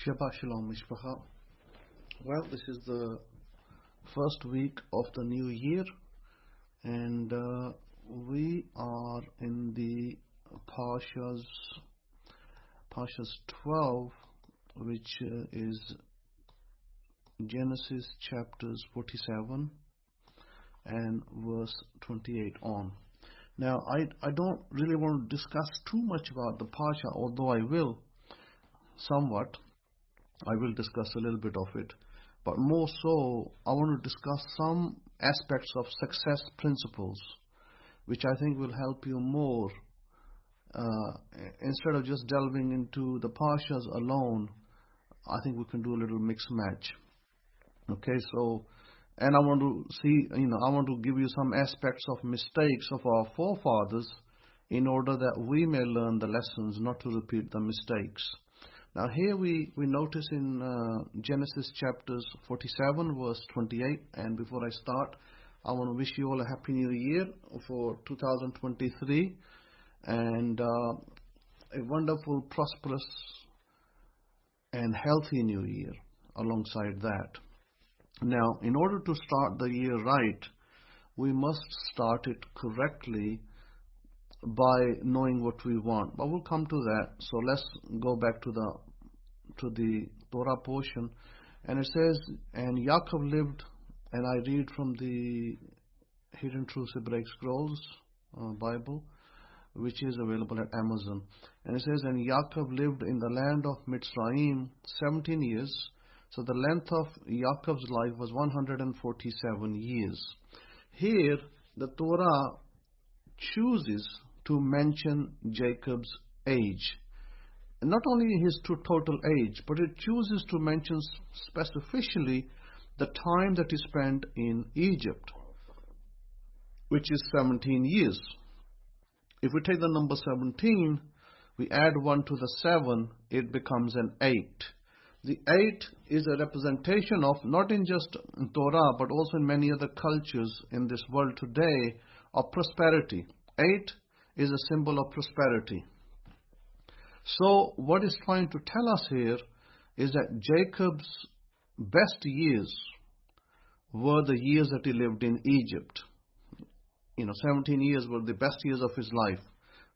Shabbat Shalom Mishpacha. Well, this is the first week of the new year, and we are in the Parshas 12, which is Genesis chapters 47 and verse 28 on. Now, I don't really want to discuss too much about the Parsha, although I will somewhat. I will discuss a little bit of it, but more so, I want to discuss some aspects of success principles, which I think will help you more. Instead of just delving into the Parshas alone, I think we can do a little mix match. Okay, so, and I want to see, I want to give you some aspects of mistakes of our forefathers in order that we may learn the lessons, not to repeat the mistakes. Now here we notice in Genesis chapters 47 verse 28, and before I start, I want to wish you all a happy new year for 2023 and a wonderful, prosperous and healthy new year alongside that. Now, in order to start the year right, we must start it correctly by knowing what we want, but we'll come to that. So let's go back to the Torah portion, and it says, and Yaakov lived, and I read from the Hidden Truths Hebraic Scrolls Bible, which is available at Amazon, and it says, and Yaakov lived in the land of Mitzrayim 17 years, so the length of Yaakov's life was 147 years. Here the Torah chooses to mention Jacob's age. And not only his total age, but it chooses to mention specifically the time that he spent in Egypt, which is 17 years. If we take the number 17, we add 1 to the 7, it becomes an 8. The 8 is a representation of, not in just in Torah, but also in many other cultures in this world today, of prosperity. 8 is a symbol of prosperity. So what it's trying to tell us here is that Jacob's best years were the years that he lived in Egypt. 17 years were the best years of his life,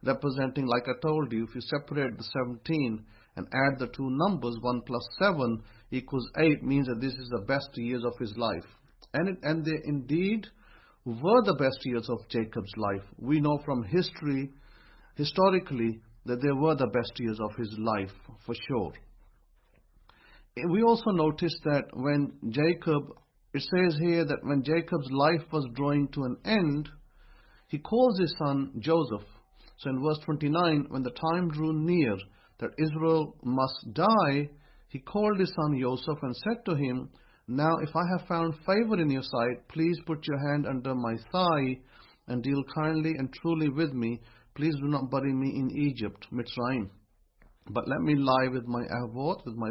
representing, like I told you, if you separate the 17 and add the two numbers, 1 plus 7 equals 8, means that this is the best years of his life. And they indeed were the best years of Jacob's life. We know from historically, that they were the best years of his life, for sure. We also notice that when Jacob, it says here that when Jacob's life was drawing to an end, he calls his son Joseph. So in verse 29, when the time drew near that Israel must die, he called his son Joseph and said to him, now if I have found favor in your sight, please put your hand under my thigh and deal kindly and truly with me. Please do not bury me in Egypt, Mitzrayim, but let me lie with my avot, with my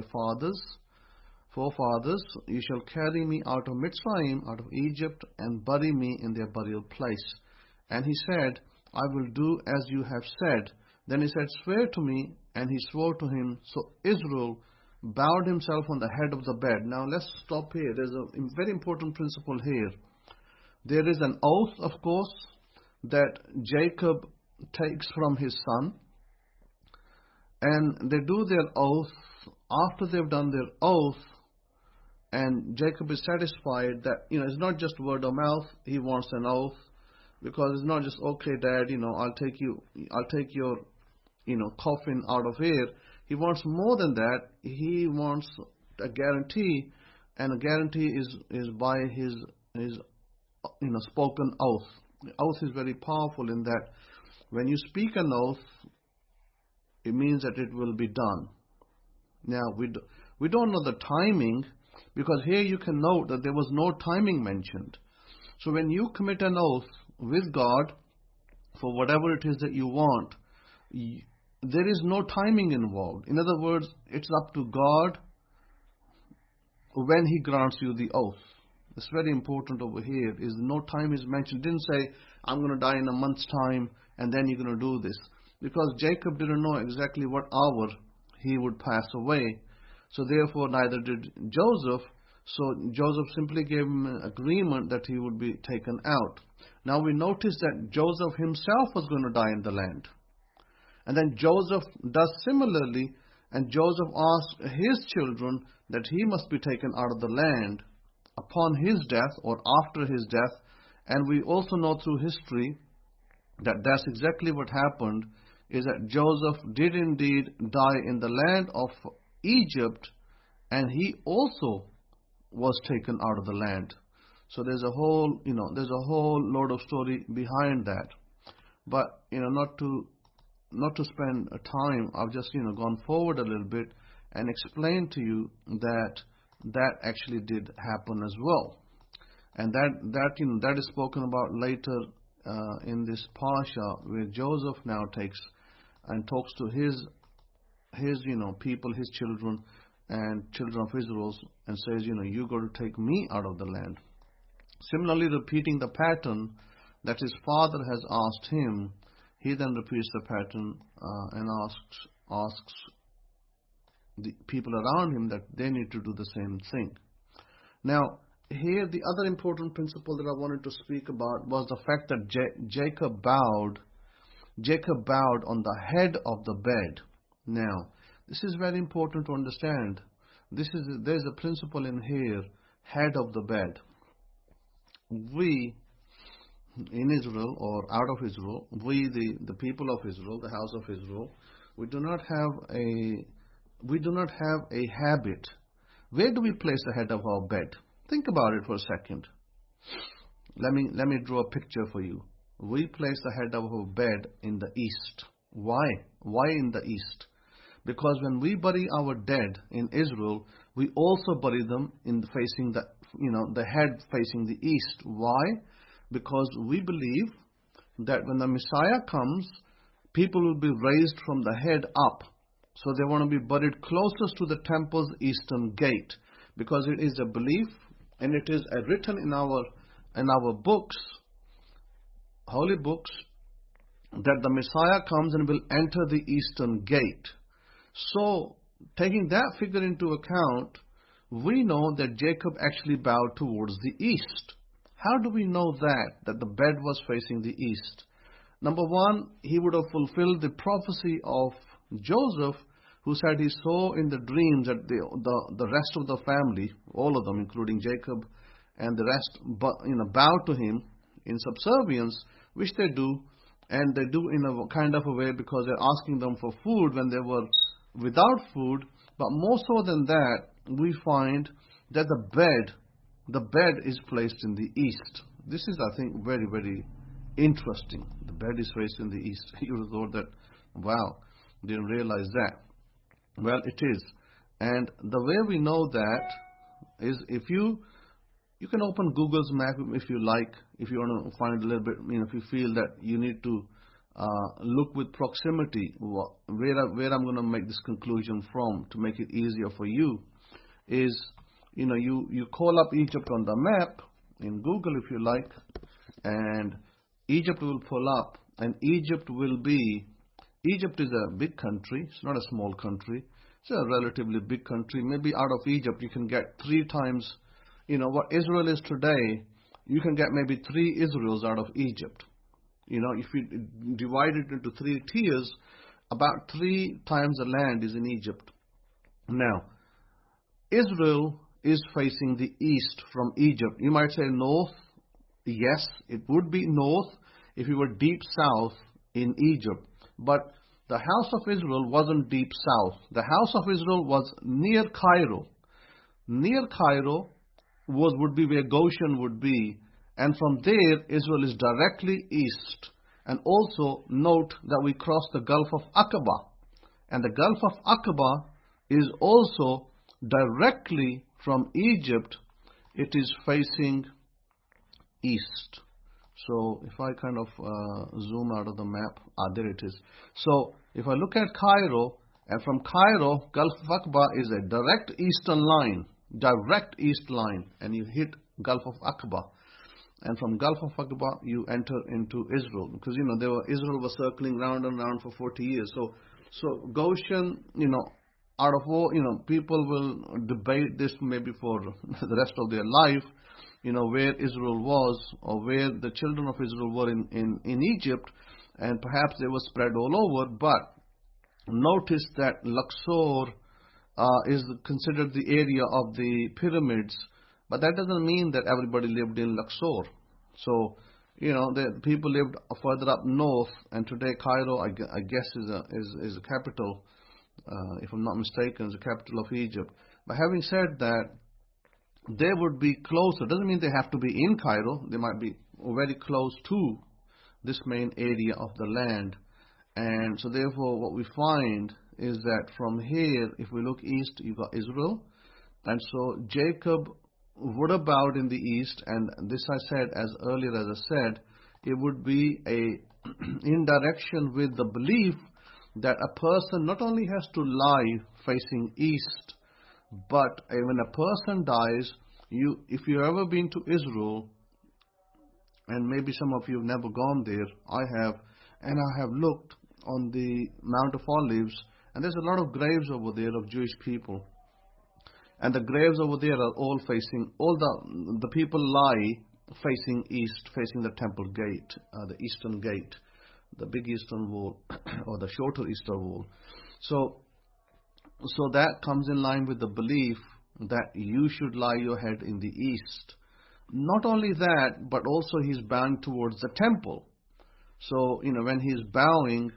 forefathers. You shall carry me out of Mitzrayim, out of Egypt, and bury me in their burial place. And he said, I will do as you have said. Then he said, swear to me. And he swore to him. So Israel bowed himself on the head of the bed. Now let's stop here. There's a very important principle here. There is an oath, of course, that Jacob takes from his son, and they do their oath. After they've done their oath, and Jacob is satisfied that it's not just word of mouth, he wants an oath, because it's not just, okay dad, I'll take your coffin out of here. He wants more than that. He wants a guarantee, and a guarantee is by his spoken oath. The oath is very powerful in that when you speak an oath, it means that it will be done. Now, we don't know the timing, because here you can note that there was no timing mentioned. So when you commit an oath with God for whatever it is that you want, there is no timing involved. In other words, it's up to God when He grants you the oath. It's very important over here, is no time is mentioned. Didn't say, I'm going to die in a month's time and then you're going to do this. Because Jacob didn't know exactly what hour he would pass away. So therefore neither did Joseph. So Joseph simply gave him an agreement that he would be taken out. Now we notice that Joseph himself was going to die in the land. And then Joseph does similarly, and Joseph asks his children that he must be taken out of the land upon his death or after his death. And we also know through history that that's exactly what happened, is that Joseph did indeed die in the land of Egypt, and he also was taken out of the land. So there's a whole load of story behind that. But not to spend time, I've just gone forward a little bit and explained to you that actually did happen as well, and that is spoken about later in this parsha, where Joseph now takes and talks to his people, his children and children of Israel, and says, you got to take me out of the land. Similarly, repeating the pattern that his father has asked him, he then repeats the pattern and asks the people around him that they need to do the same thing. Now, here the other important principle that I wanted to speak about was the fact that Jacob bowed on the head of the bed. Now, this is very important to understand. There's a principle in here, head of the bed. We in Israel or out of Israel, we the people of Israel, the house of Israel, we do not have a habit. Where do we place the head of our bed? Think about it for a second. Let me draw a picture for you. We place the head of our bed in the east. Why? Why in the east? Because when we bury our dead in Israel, we also bury them facing the head facing the east. Why? Because we believe that when the Messiah comes, people will be raised from the head up. So they want to be buried closest to the temple's eastern gate, because it is a belief, and it is written in our books, holy books, that the Messiah comes and will enter the eastern gate. So, taking that figure into account, we know that Jacob actually bowed towards the east. How do we know that the bed was facing the east? Number one, he would have fulfilled the prophecy of Joseph, who said he saw in the dreams that the rest of the family, all of them, including Jacob and the rest, bowed to him in subservience, which they do, and they do in a kind of a way because they're asking them for food when they were without food. But more so than that, we find that the bed is placed in the east. This is, I think, very, very interesting. The bed is placed in the east. You would have thought that, wow, didn't realize that. Well, it is. And the way we know that is if you can open Google's map if you like, if you want to find a little bit, if you feel that you need to look with proximity, where I'm going to make this conclusion from to make it easier for you is, you call up Egypt on the map in Google if you like, and Egypt will pull up, and Egypt is a big country. It's not a small country. It's a relatively big country. Maybe out of Egypt you can get 3 times, what Israel is today. You can get maybe 3 Israels out of Egypt. If you divide it into 3 tiers, about 3 times the land is in Egypt. Now, Israel is facing the east from Egypt. You might say north. Yes, it would be north if you were deep south in Egypt. But the house of Israel wasn't deep south. The house of Israel was near Cairo. Near Cairo would be where Goshen would be. And from there, Israel is directly east. And also note that we crossed the Gulf of Aqaba. And the Gulf of Aqaba is also directly from Egypt. It is facing east. So if I kind of zoom out of the map, there it is. So if I look at Cairo, and from Cairo, Gulf of Aqaba is a direct eastern line, direct east line, and you hit Gulf of Aqaba. And from Gulf of Aqaba, you enter into Israel, because Israel was circling round and round for 40 years. So Goshen, out of all, people will debate this maybe for the rest of their life, where Israel was or where the children of Israel were in Egypt, and perhaps they were spread all over. But notice that Luxor is considered the area of the pyramids, but that doesn't mean that everybody lived in Luxor. So, the people lived further up north, and today Cairo, I guess, is a capital, if I'm not mistaken, is the capital of Egypt. But having said that, they would be closer. Doesn't mean they have to be in Cairo. They might be very close to this main area of the land. And so therefore what we find is that from here, if we look east, you've got Israel. And so Jacob would have bowed in the east, and this I said as earlier as I said, it would be in direction with the belief that a person not only has to lie facing east, but when a person dies, if you've ever been to Israel, and maybe some of you have never gone there, I have, and I have looked on the Mount of Olives, and there's a lot of graves over there of Jewish people. And the graves over there are all facing, all the people lie facing east, facing the temple gate, the eastern gate, the big eastern wall, or the shorter eastern wall. So that comes in line with the belief that you should lie your head in the east. Not only that, but also he's bowing towards the temple. So, when he's bowing,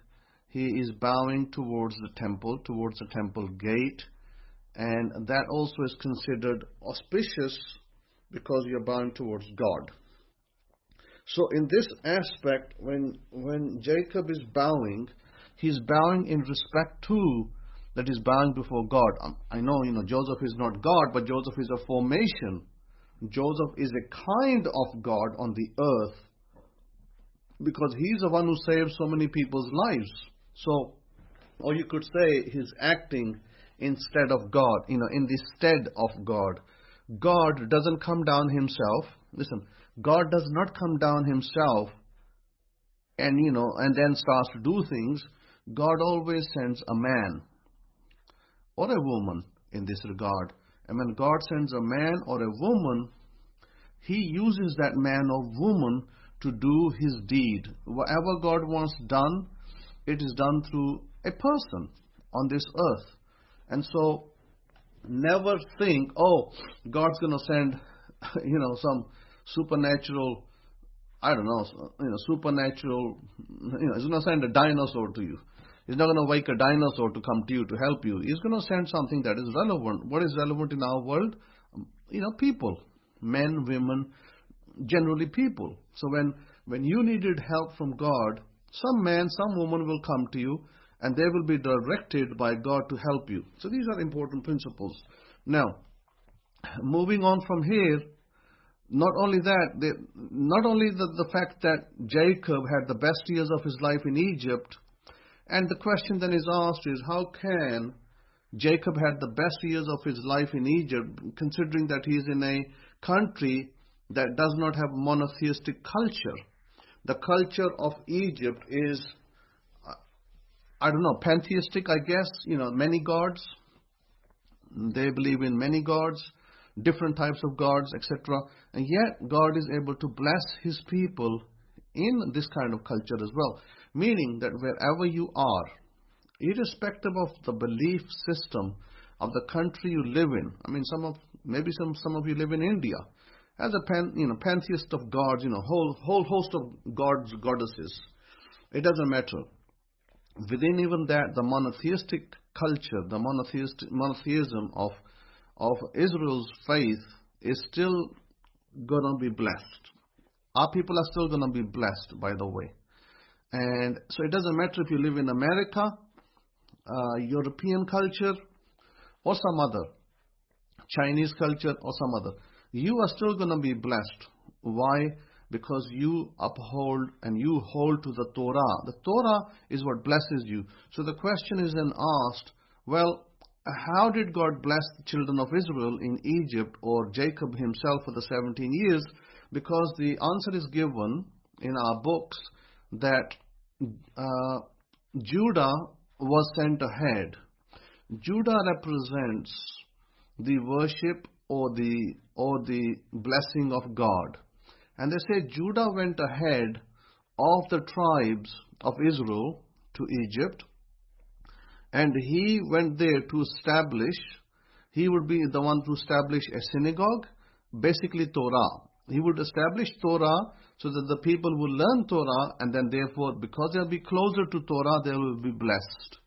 he is bowing towards the temple gate. And that also is considered auspicious because you're bowing towards God. So in this aspect, when Jacob is bowing, he's bowing in respect to that he's bowing before God. I know, Joseph is not God, but Joseph is a formation. Joseph is a kind of God on the earth because he's the one who saved so many people's lives. So, or you could say he's acting instead of God, in the stead of God. God doesn't come down himself. Listen, God does not come down himself and, and then starts to do things. God always sends a man or a woman in this regard. And when God sends a man or a woman, he uses that man or woman to do his deed. Whatever God wants done, it is done through a person on this earth. And so, never think, God's going to send, some supernatural, supernatural, he's going to send a dinosaur to you. He's not going to wake a dinosaur to come to you to help you. He's going to send something that is relevant. What is relevant in our world? People, men, women, generally people. So when you needed help from God, some man, some woman will come to you, and they will be directed by God to help you. So these are important principles. Now, moving on from here, not only the fact that Jacob had the best years of his life in Egypt, and the question then is asked is, how can Jacob had the best years of his life in Egypt, considering that he is in a country that does not have monotheistic culture? The culture of Egypt is, pantheistic, I guess, many gods. They believe in many gods, different types of gods, etc. And yet God is able to bless his people in this kind of culture as well. Meaning that wherever you are, irrespective of the belief system of the country you live in. Some of you live in India. As a pantheist of gods, whole host of gods, goddesses. It doesn't matter. Within even that, the monotheistic culture, the monotheism of Israel's faith is still going to be blessed. Our people are still going to be blessed, by the way. And so it doesn't matter if you live in America, European culture, or some other, Chinese culture or some other. You are still going to be blessed. Why? Because you uphold and you hold to the Torah. The Torah is what blesses you. So the question is then asked, well, how did God bless the children of Israel in Egypt, or Jacob himself for the 17 years? Because the answer is given in our books that Judah was sent ahead. Judah represents the worship or the blessing of God. And they say Judah went ahead of the tribes of Israel to Egypt, and he went there to establish, he would be the one to establish a synagogue, basically Torah. He would establish Torah so that the people will learn Torah, and then therefore, because they'll be closer to Torah, they will be blessed.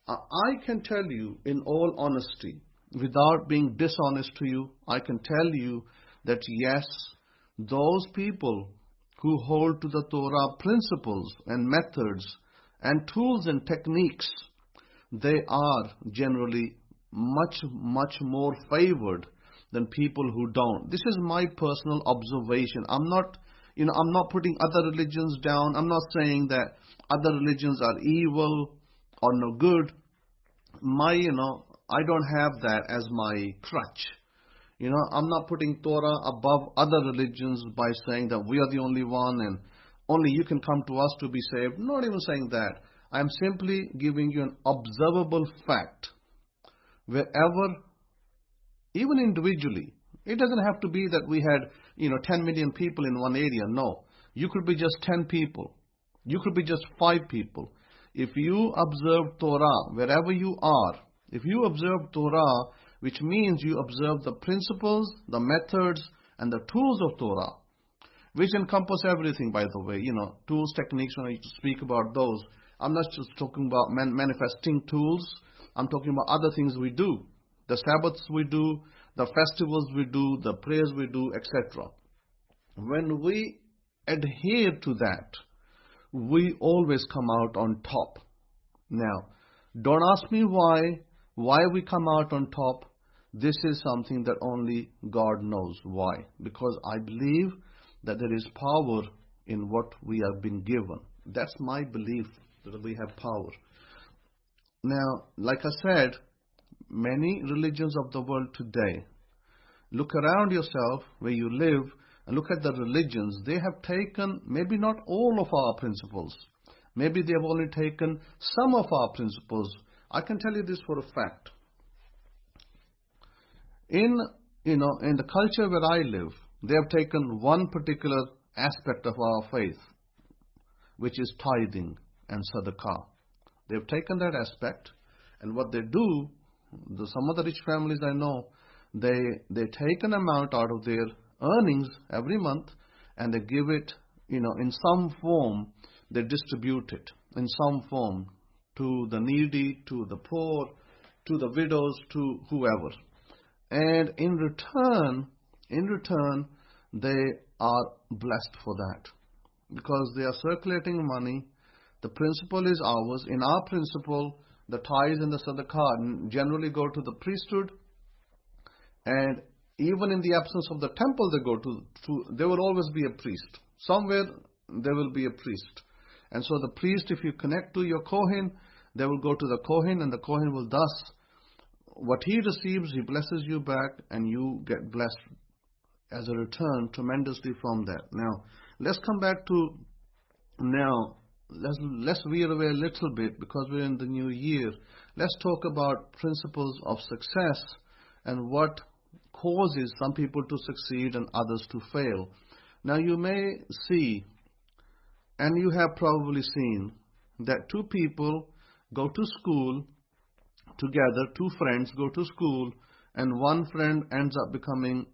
I can tell you in all honesty, without being dishonest to you, I can tell you that yes, those people who hold to the Torah principles and methods and tools and techniques, they are generally much more favored than people who don't. This is my personal observation. I'm not putting other religions down. I'm not saying that other religions are evil or no good. I don't have that as my crutch. I'm not putting Torah above other religions by saying that we are the only one and only you can come to us to be saved. Not even saying that. I am simply giving you an observable fact. Wherever, even individually, it doesn't have to be that we had 10 million people in one area. No, you could be just 10 people. You could be just 5 people. If you observe Torah wherever you are, if you observe Torah, which means you observe the principles, the methods, and the tools of Torah, which encompass everything, by the way, tools, techniques, when I speak about those, I'm not just talking about manifesting tools, I'm talking about other things we do, the Sabbaths we do, the festivals we do, the prayers we do, etc. When we adhere to that, we always come out on top. Now, don't ask me why we come out on top. This is something that only God knows why. Because I believe that there is power in what we have been given. That's my belief, that we have power. Now, like I said, many religions of the world today, look around yourself where you live and look at the religions. They have taken maybe not all of our principles. Maybe they have only taken some of our principles. I can tell you this for a fact. In the culture where I live, they have taken one particular aspect of our faith, which is tithing and sadaqah. They have taken that aspect, and what they do, some of the rich families I know, they take an amount out of their earnings every month, and they give it, in some form, they distribute it in some form to the needy, to the poor, to the widows, to whoever. And in return, they are blessed for that, because they are circulating money. The principle is ours. In our principle, the tithes and the sadaqah generally go to the priesthood, and even in the absence of the temple they go to there will always be a priest. Somewhere there will be a priest. And so the priest, if you connect to your Kohen, they will go to the Kohen, and the Kohen will thus, what he receives, he blesses you back, and you get blessed as a return tremendously from that. Now, let's come back to let's veer away a little bit, because we're in the new year. Let's talk about principles of success and what causes some people to succeed and others to fail. Now, you may see, and you have probably seen, that two people go to school together, two friends go to school, and one friend ends up becoming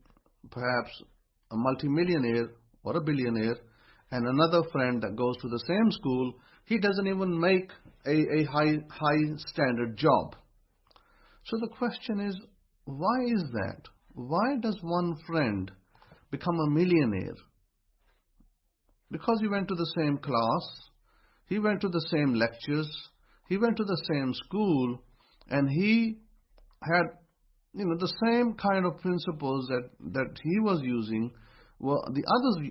perhaps a multimillionaire or a billionaire, and another friend that goes to the same school, he doesn't even make a high standard job. So the question is, why is that? Why does one friend become a millionaire? Because he went to the same class, he went to the same lectures, he went to the same school, and he had the same kind of principles that he was using, well, the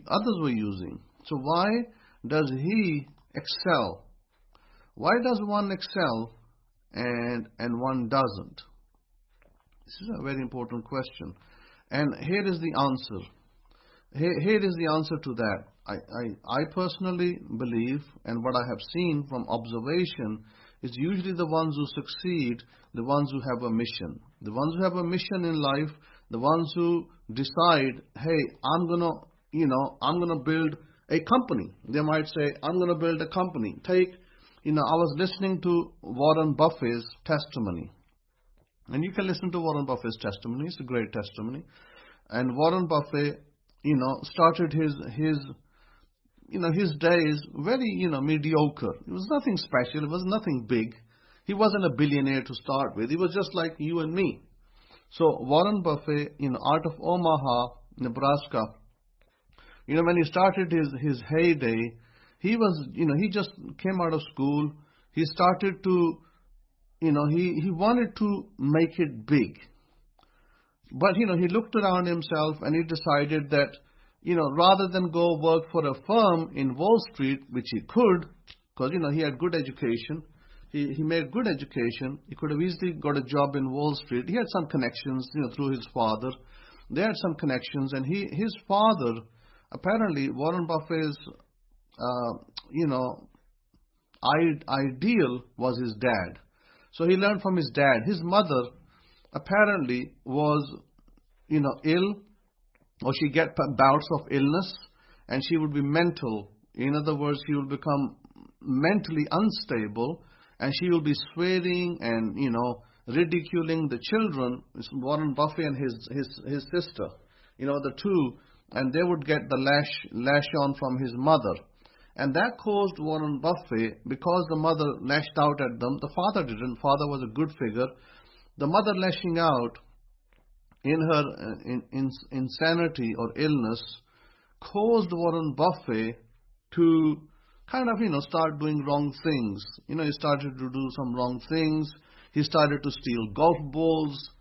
others were using. So why does he excel? Why does one excel and one doesn't? This is a very important question. And here is the answer. Here is the answer to that. I personally believe, and what I have seen from observation, is usually the ones who succeed, the ones who have a mission. The ones who have a mission in life, the ones who decide, hey, I'm gonna build a company. They might say, I'm gonna build a company. I was listening to Warren Buffett's testimony. And you can listen to Warren Buffett's testimony. It's a great testimony. And Warren Buffett, started his days very, mediocre. It was nothing special. It was nothing big. He wasn't a billionaire to start with. He was just like you and me. So Warren Buffett, out of Omaha, Nebraska, when he started his heyday, he just came out of school. He started to, he wanted to make it big. But, he looked around himself and he decided that, rather than go work for a firm in Wall Street, which he could, because, he had good education, he made good education, he could have easily got a job in Wall Street. He had some connections, through his father. They had some connections, and his father, apparently, Warren Buffett's, ideal was his dad. So he learned from his dad. His mother apparently was, ill, or she get bouts of illness, and she would be mental. In other words, she would become mentally unstable, and she will be swearing and, ridiculing the children, Warren Buffett and his sister, the two, and they would get the lash on from his mother. And that caused Warren Buffett, because the mother lashed out at them, the father didn't. Father was a good figure. The mother lashing out in her insanity or illness caused Warren Buffett to kind of, start doing wrong things. He started to do some wrong things. He started to steal golf balls.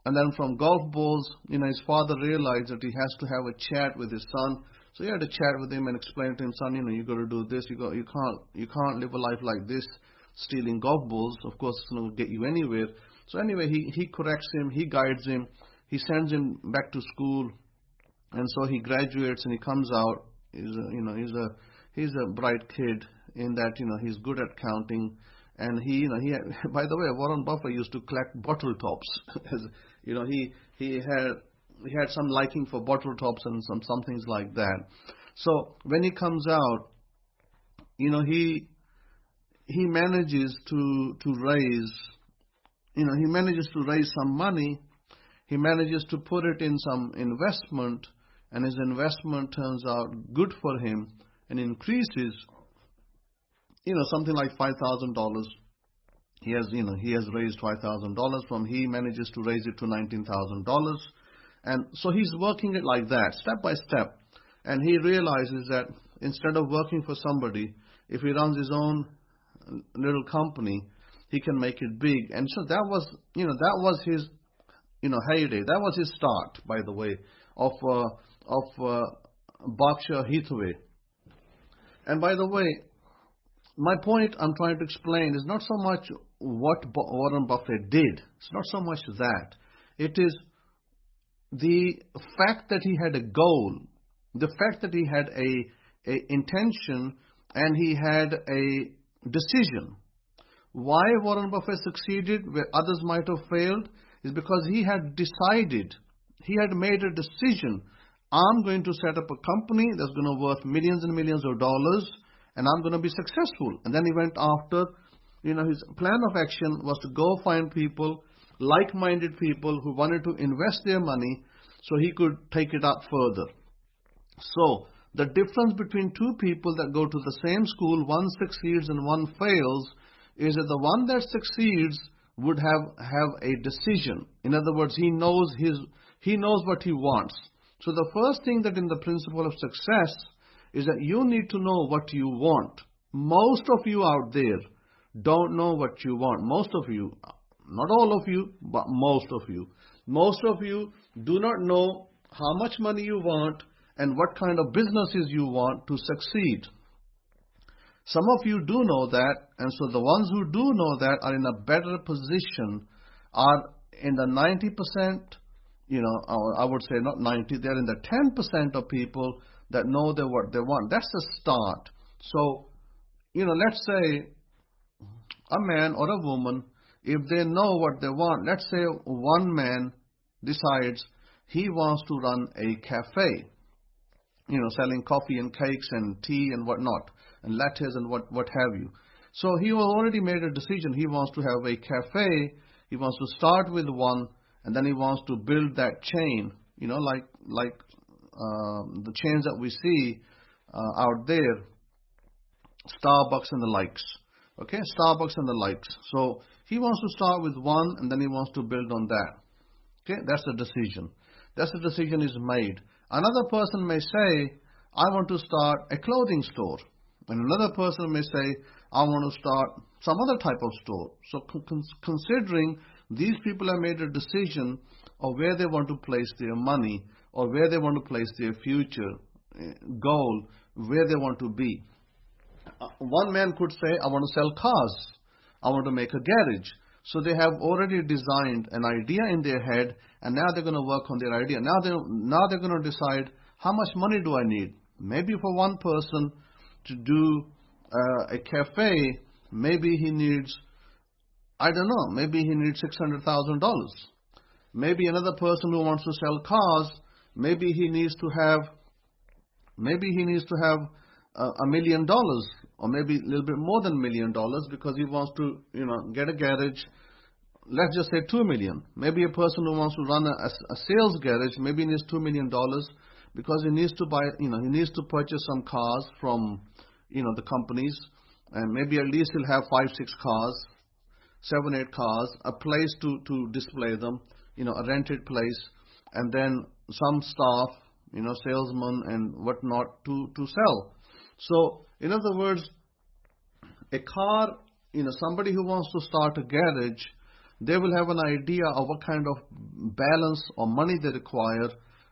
And then from golf balls, his father realized that he has to have a chat with his son. So he had a chat with him and explained to him, son, you got to do this. You can't live a life like this, stealing golf balls. Of course, it's not going to get you anywhere. So anyway, he corrects him, he guides him, he sends him back to school, and so he graduates and he comes out. He's a bright kid in that he's good at counting, and he by the way, Warren Buffett used to collect bottle tops. he had some liking for bottle tops and some things like that. So when he comes out, he manages to raise. He manages to raise some money. He manages to put it in some investment, and his investment turns out good for him and increases, something like $5,000. He has raised $5,000 from. He manages to raise it to $19,000, and so he's working it like that, step by step. And he realizes that instead of working for somebody, if he runs his own little company, he can make it big. And so that was his, heyday. That was his start, by the way, of Berkshire Hathaway. And by the way, my point I'm trying to explain is not so much what Warren Buffett did. It's not so much that. It is the fact that he had a goal, the fact that he had a intention, and he had a decision. Why Warren Buffett succeeded where others might have failed is because he had decided, he had made a decision. I'm going to set up a company that's going to worth millions and millions of dollars, and I'm going to be successful. And then he went after, his plan of action was to go find people, like-minded people who wanted to invest their money so he could take it up further. So the difference between two people that go to the same school, one succeeds and one fails, is that the one that succeeds would have a decision. In other words, he knows what he wants. So the first thing that in the principle of success is that you need to know what you want. Most of you out there don't know what you want. Most of you, not all of you, but most of you. Most of you do not know how much money you want and what kind of businesses you want to succeed. Some of you do know that, and so the ones who do know that are in a better position, are in the 90%, I would say not 90, they're in the 10% of people that know what they want. That's the start. So, let's say a man or a woman, if they know what they want, let's say one man decides he wants to run a cafe, selling coffee and cakes and tea and whatnot, and lattes and what have you. So he already made a decision. He wants to have a cafe. He wants to start with one, and then he wants to build that chain, like the chains that we see out there, Starbucks and the likes. Okay, Starbucks and the likes. So he wants to start with one, and then he wants to build on that. Okay, that's the decision. That's the decision is made. Another person may say, I want to start a clothing store. And another person may say, I want to start some other type of store. So considering these people have made a decision of where they want to place their money or where they want to place their future goal, where they want to be. One man could say, I want to sell cars. I want to make a garage. So they have already designed an idea in their head, and now they're going to work on their idea. Now they're going to decide, how much money do I need? Maybe for one person to do a cafe, maybe he needs, I don't know, maybe he needs $600,000. Maybe another person who wants to sell cars, maybe he needs to have $1 million, or maybe a little bit more than $1 million, because he wants to, get a garage. Let's just say $2 million. Maybe a person who wants to run a sales garage, maybe needs $2 million, because he needs to buy, he needs to purchase some cars from, the companies, and maybe at least he'll have 5-6 cars, 7-8 cars, a place to display them, a rented place, and then some staff, salesmen and whatnot to sell. So, in other words, a car, somebody who wants to start a garage, they will have an idea of what kind of balance or money they require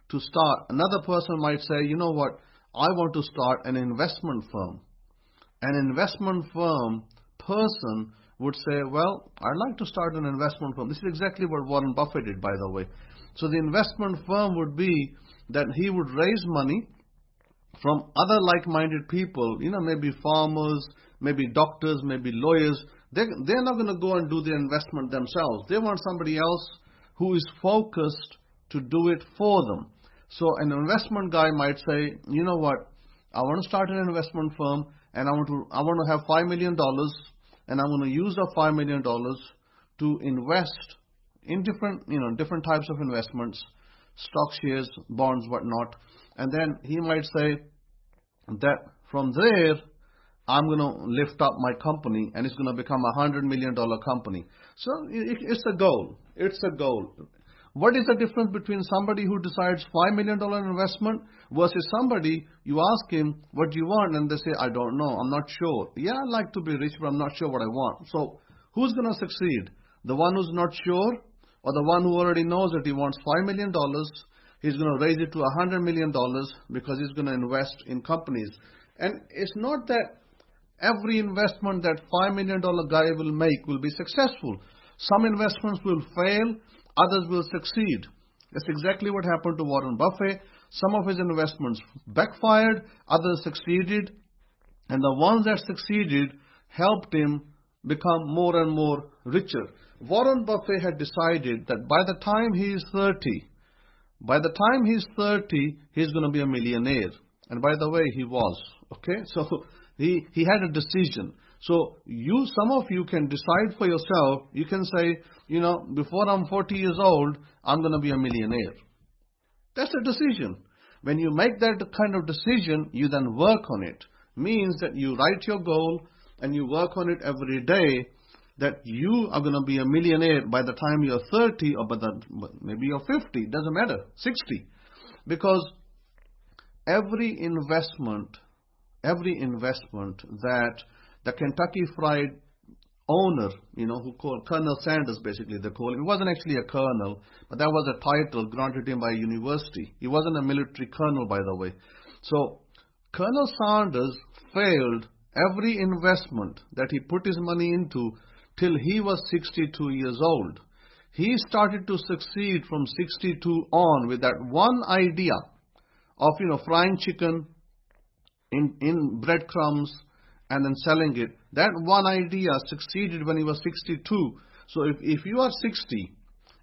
to start. Another person might say, you know what, I want to start an investment firm. An investment firm person would say, well, I'd like to start an investment firm. This is exactly what Warren Buffett did, by the way. So the investment firm would be that he would raise money from other like-minded people, maybe farmers, maybe doctors, maybe lawyers. They're not going to go and do the investment themselves. They want somebody else who is focused to do it for them. So an investment guy might say, you know what, I want to start an investment firm, and I want to have $5 million, and I'm going to use the $5 million to invest in different types of investments, stock shares, bonds, whatnot. And then he might say that from there, I'm going to lift up my company, and it's going to become a $100 million company. So it's a goal. It's a goal. What is the difference between somebody who decides $5 million investment versus somebody, you ask him, what do you want? And they say, I don't know. I'm not sure. Yeah, I'd like to be rich, but I'm not sure what I want. So who's going to succeed? The one who's not sure, or the one who already knows that he wants $5 million? He's going to raise it to $100 million because he's going to invest in companies. And it's not that every investment that $5 million guy will make will be successful. Some investments will fail, others will succeed. That's exactly what happened to Warren Buffett. Some of his investments backfired, others succeeded, and the ones that succeeded helped him become more and more richer. Warren Buffett had decided that by the time he is 30, he's going to be a millionaire. And by the way, he was. Okay, so he had a decision. So some of you can decide for yourself. You can say, before I'm 40 years old, I'm going to be a millionaire. That's a decision. When you make that kind of decision, you then work on it. Means that you write your goal and you work on it every day, that you are going to be a millionaire by the time you're 30, or maybe you're 50, doesn't matter, 60. Because every investment that the Kentucky Fried owner, who called Colonel Sanders, basically they call him. He wasn't actually a colonel, but that was a title granted him by a university. He wasn't a military colonel, by the way. So Colonel Sanders failed every investment that he put his money into till he was 62 years old. He started to succeed from 62 on with that one idea of, frying chicken in breadcrumbs and then selling it. That one idea succeeded when he was 62. So if you are 60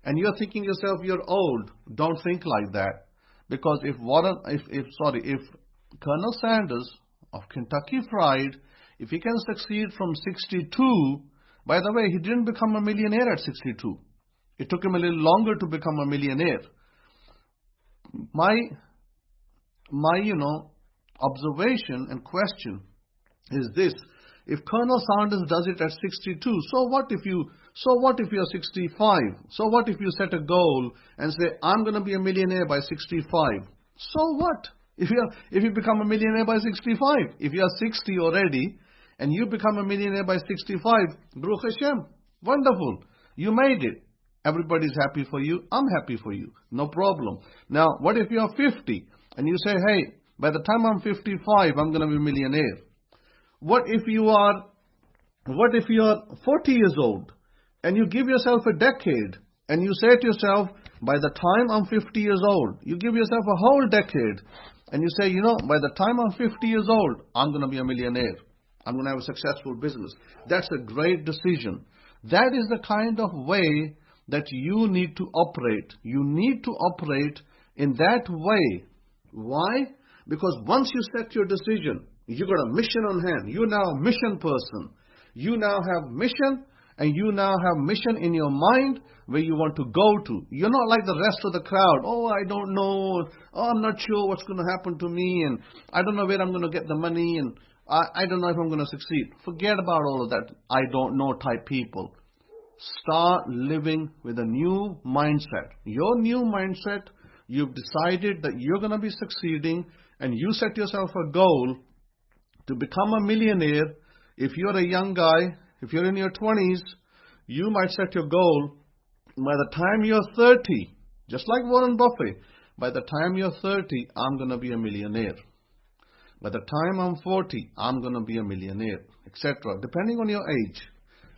and you're thinking yourself you're old, don't think like that. Because if Colonel Sanders of Kentucky Fried, if he can succeed from 62, by the way, he didn't become a millionaire at 62. It took him a little longer to become a millionaire. My observation and question is this: if Colonel Sanders does it at 62, so what if you're 65? So what if you set a goal and say, I'm going to be a millionaire by 65? So what? If you become a millionaire by 65, if you are 60 already and you become a millionaire by 65, Baruch Hashem, wonderful, you made it. Everybody's happy for you. I'm happy for you. No problem. Now, what if you're 50 and you say, hey, by the time I'm 55, I'm going to be a millionaire? What if you are 40 years old and you give yourself a decade and you say to yourself, by the time I'm 50 years old, you give yourself a whole decade and you say, by the time I'm 50 years old, I'm going to be a millionaire. I'm going to have a successful business. That's a great decision. That is the kind of way that you need to operate. You need to operate in that way. Why? Because once you set your decision, you got a mission on hand. You're now a mission person. You now have mission, and you now have mission in your mind where you want to go to. You're not like the rest of the crowd. Oh, I don't know. Oh, I'm not sure what's going to happen to me, and I don't know where I'm going to get the money, and I don't know if I'm going to succeed. Forget about all of that I don't know type people. Start living with a new mindset. Your new mindset, you've decided that you're going to be succeeding, and you set yourself a goal to become a millionaire. If you're a young guy, if you're in your 20s, you might set your goal by the time you're 30, just like Warren Buffett, by the time you're 30, I'm going to be a millionaire. By the time I'm 40, I'm going to be a millionaire, etc. Depending on your age.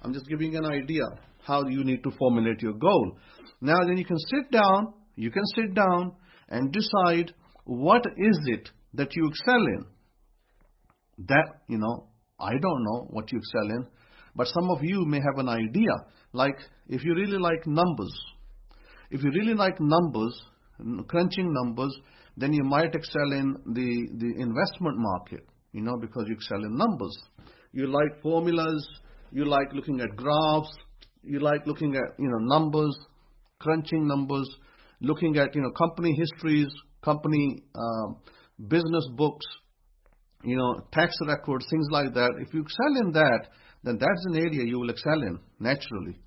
I'm just giving you an idea how you need to formulate your goal. Now then you can sit down and decide what is it that you excel in. That, I don't know what you excel in, but some of you may have an idea. Like if you really like numbers, crunching numbers, then you might excel in the investment market, because you excel in numbers. You like formulas, you like looking at graphs, you like looking at, numbers, crunching numbers, looking at, company histories, company business books, tax records, things like that. If you excel in that, then that's an area you will excel in naturally.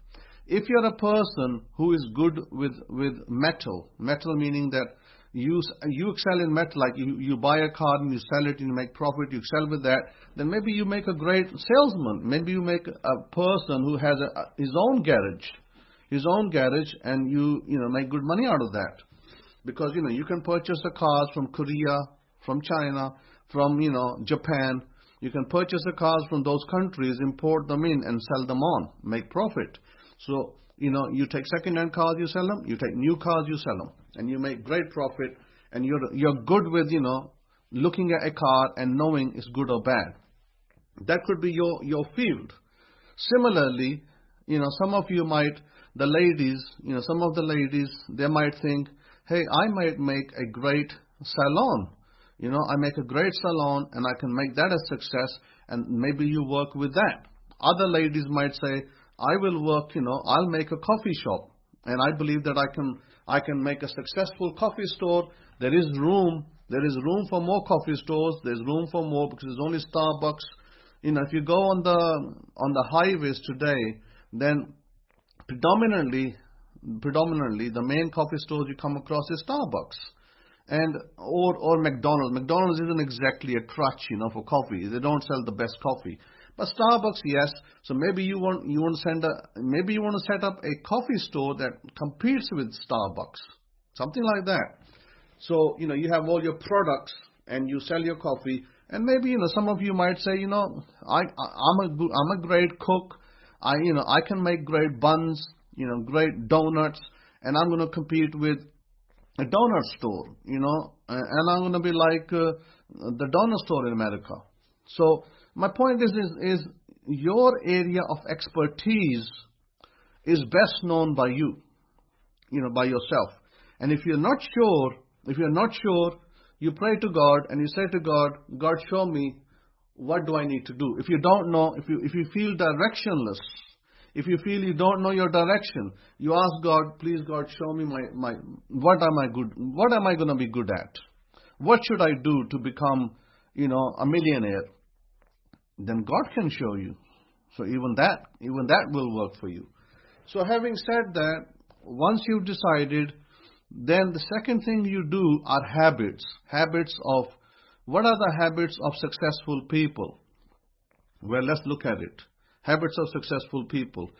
If you're a person who is good with metal meaning that you excel in metal, like you buy a car and you sell it and you make profit, you excel with that, then maybe you make a great salesman. Maybe you make a person who has his own garage, and you make good money out of that. Because, you can purchase the cars from Korea, from China, from, Japan. You can purchase the cars from those countries, import them in and sell them on, make profit. So, you take second-hand cars, you sell them. You take new cars, you sell them. And you make great profit. And you're good with, looking at a car and knowing it's good or bad. That could be your field. Similarly, some of you might, some of the ladies, they might think, hey, I might make a great salon. I make a great salon and I can make that a success, and maybe you work with that. Other ladies might say, I will work, I'll make a coffee shop, and I believe that I can make a successful coffee store. There is room for more coffee stores. There's room for more, because there's only Starbucks. If you go on the highways today, then predominantly the main coffee stores you come across is Starbucks. Or McDonald's. McDonald's isn't exactly a crutch, for coffee. They don't sell the best coffee. But Starbucks, yes. So maybe you want to set up a coffee store that competes with Starbucks, something like that. So you have all your products and you sell your coffee. And maybe some of you might say, I'm a great cook. I can make great buns, great donuts, and I'm going to compete with a donut store, and I'm going to be like the donut store in America. So my point is your area of expertise is best known by you, by yourself. And if you're not sure, you pray to God and you say to God, God, show me, what do I need to do? If you don't know, if you feel directionless, if you feel you don't know your direction, you ask God, please God, show me what am I going to be good at? What should I do to become, a millionaire? Then God can show you. So even that will work for you. So having said that, once you've decided, then the second thing you do are habits. What are the habits of successful people? Well, let's look at it. Habits of successful people.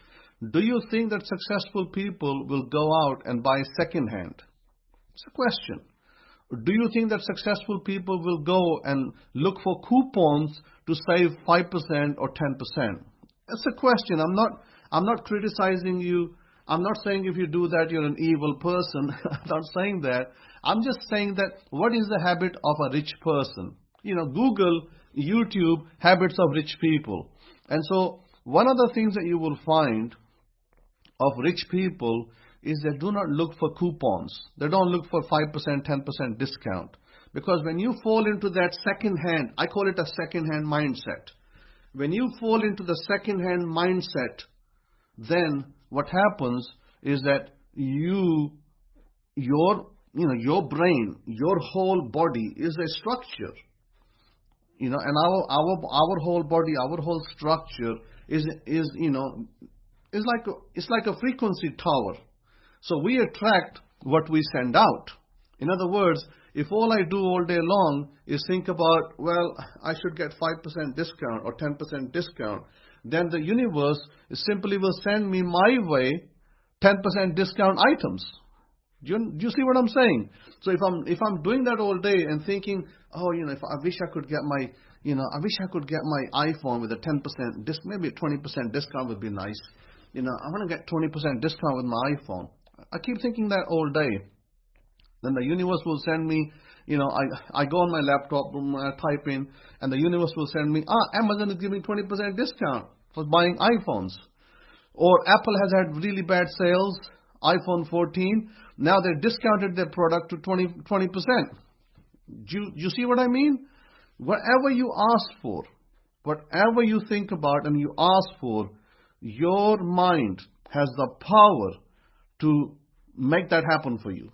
Do you think that successful people will go out and buy second-hand? It's a question. Do you think that successful people will go and look for coupons to save 5% or 10%? That's a question. I'm not criticizing you. I'm not saying if you do that, you're an evil person. I'm not saying that. I'm just saying that what is the habit of a rich person? Google, YouTube, habits of rich people. And so one of the things that you will find of rich people is they do not look for coupons. They don't look for 5%, 10% discount. Because when you fall into that second-hand, I call it a second-hand mindset. When you fall into the second-hand mindset, then what happens is that your brain, your whole body is a structure. And our whole body, our whole structure is like a frequency tower. So we attract what we send out. In other words, if all I do all day long is think about, well, I should get 5% discount or 10% discount, then the universe simply will send me my way 10% discount items. Do you see what I'm saying? So if I'm doing that all day and thinking, if I wish I could get my iPhone with a 10% maybe a 20% discount would be nice. I want to get 20% discount with my iPhone. I keep thinking that all day. Then the universe will send me, I go on my laptop, I type in, and the universe will send me, Amazon is giving 20% discount for buying iPhones. Or Apple has had really bad sales, iPhone 14. Now they discounted their product to 20%. Do you see what I mean? Whatever you ask for, whatever you think about and you ask for, your mind has the power to make that happen for you.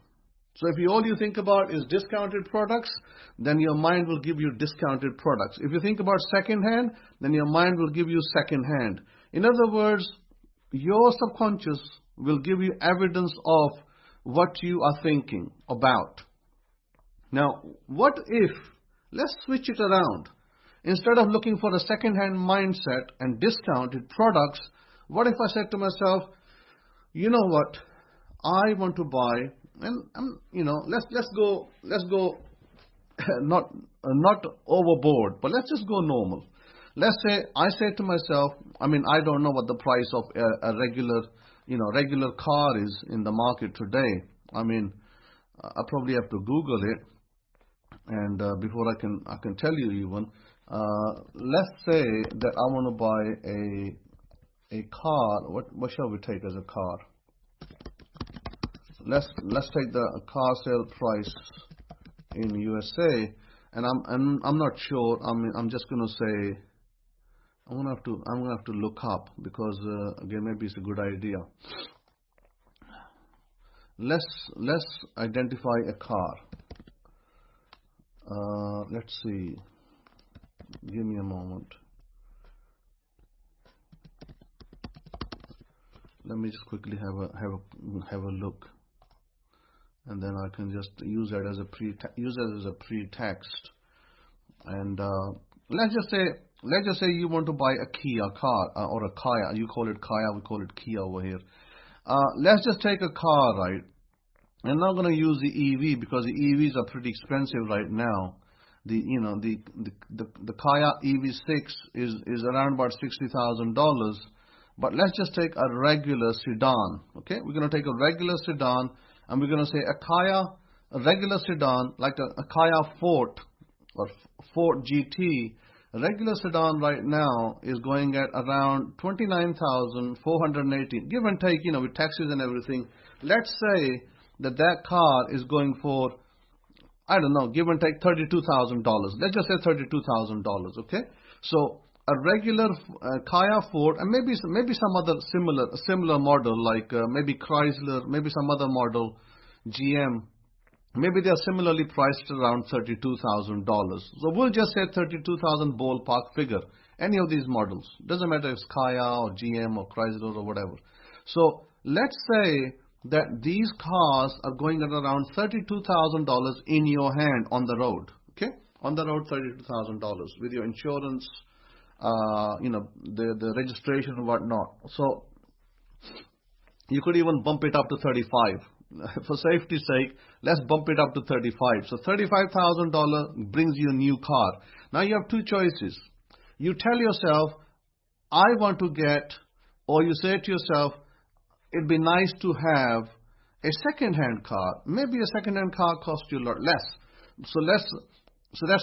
So if all you think about is discounted products, then your mind will give you discounted products. If you think about second-hand, then your mind will give you second-hand. In other words, your subconscious will give you evidence of what you are thinking about. Now, what if, let's switch it around. Instead of looking for a second-hand mindset and discounted products, what if I said to myself, you know what, I want to buy, and let's go not overboard, but let's just go normal. Let's say I say to myself, I don't know what the price of a regular car is in the market today. I probably have to Google it, and before I can tell you even. Let's say that I want to buy a car. What shall we take as a car? Let's take the car sale price in USA, and I'm not sure. I'm just going to say I'm going to have to look up because again maybe it's a good idea. Let's identify a car. Let's see. Give me a moment. Let me just quickly have a look, and then I can just use that as a pretext. And let's just say you want to buy a Kia car or a Kia. You call it Kia, we call it Kia over here. Let's just take a car, right? I'm not going to use the EV because the EVs are pretty expensive right now. The Kia EV6 is around about $60,000. But let's just take a regular sedan. Okay, we're going to take a regular sedan, and we're going to say a regular sedan like a Kia Forte or Ford GT A regular sedan right now is going at around 29,480, give and take, with taxes and everything. Let's say that car is going for, I don't know, give and take $32,000. Let's just say $32,000, okay? So a regular Kia Ford, and maybe some other similar model, like maybe Chrysler, maybe some other model, GM, maybe they are similarly priced around $32,000. So we'll just say 32,000 ballpark figure. Any of these models, doesn't matter if it's Kia or GM or Chrysler or whatever. So let's say that these cars are going at around $32,000 in your hand on the road. Okay, on the road, $32,000 with your insurance, the registration and whatnot. So you could even bump it up to 35. For safety's sake, let's bump it up to 35. So $35,000 brings you a new car. Now you have two choices. You tell yourself, I want to get, or you say to yourself, it'd be nice to have a second-hand car. Maybe a second-hand car costs you a lot less. So that's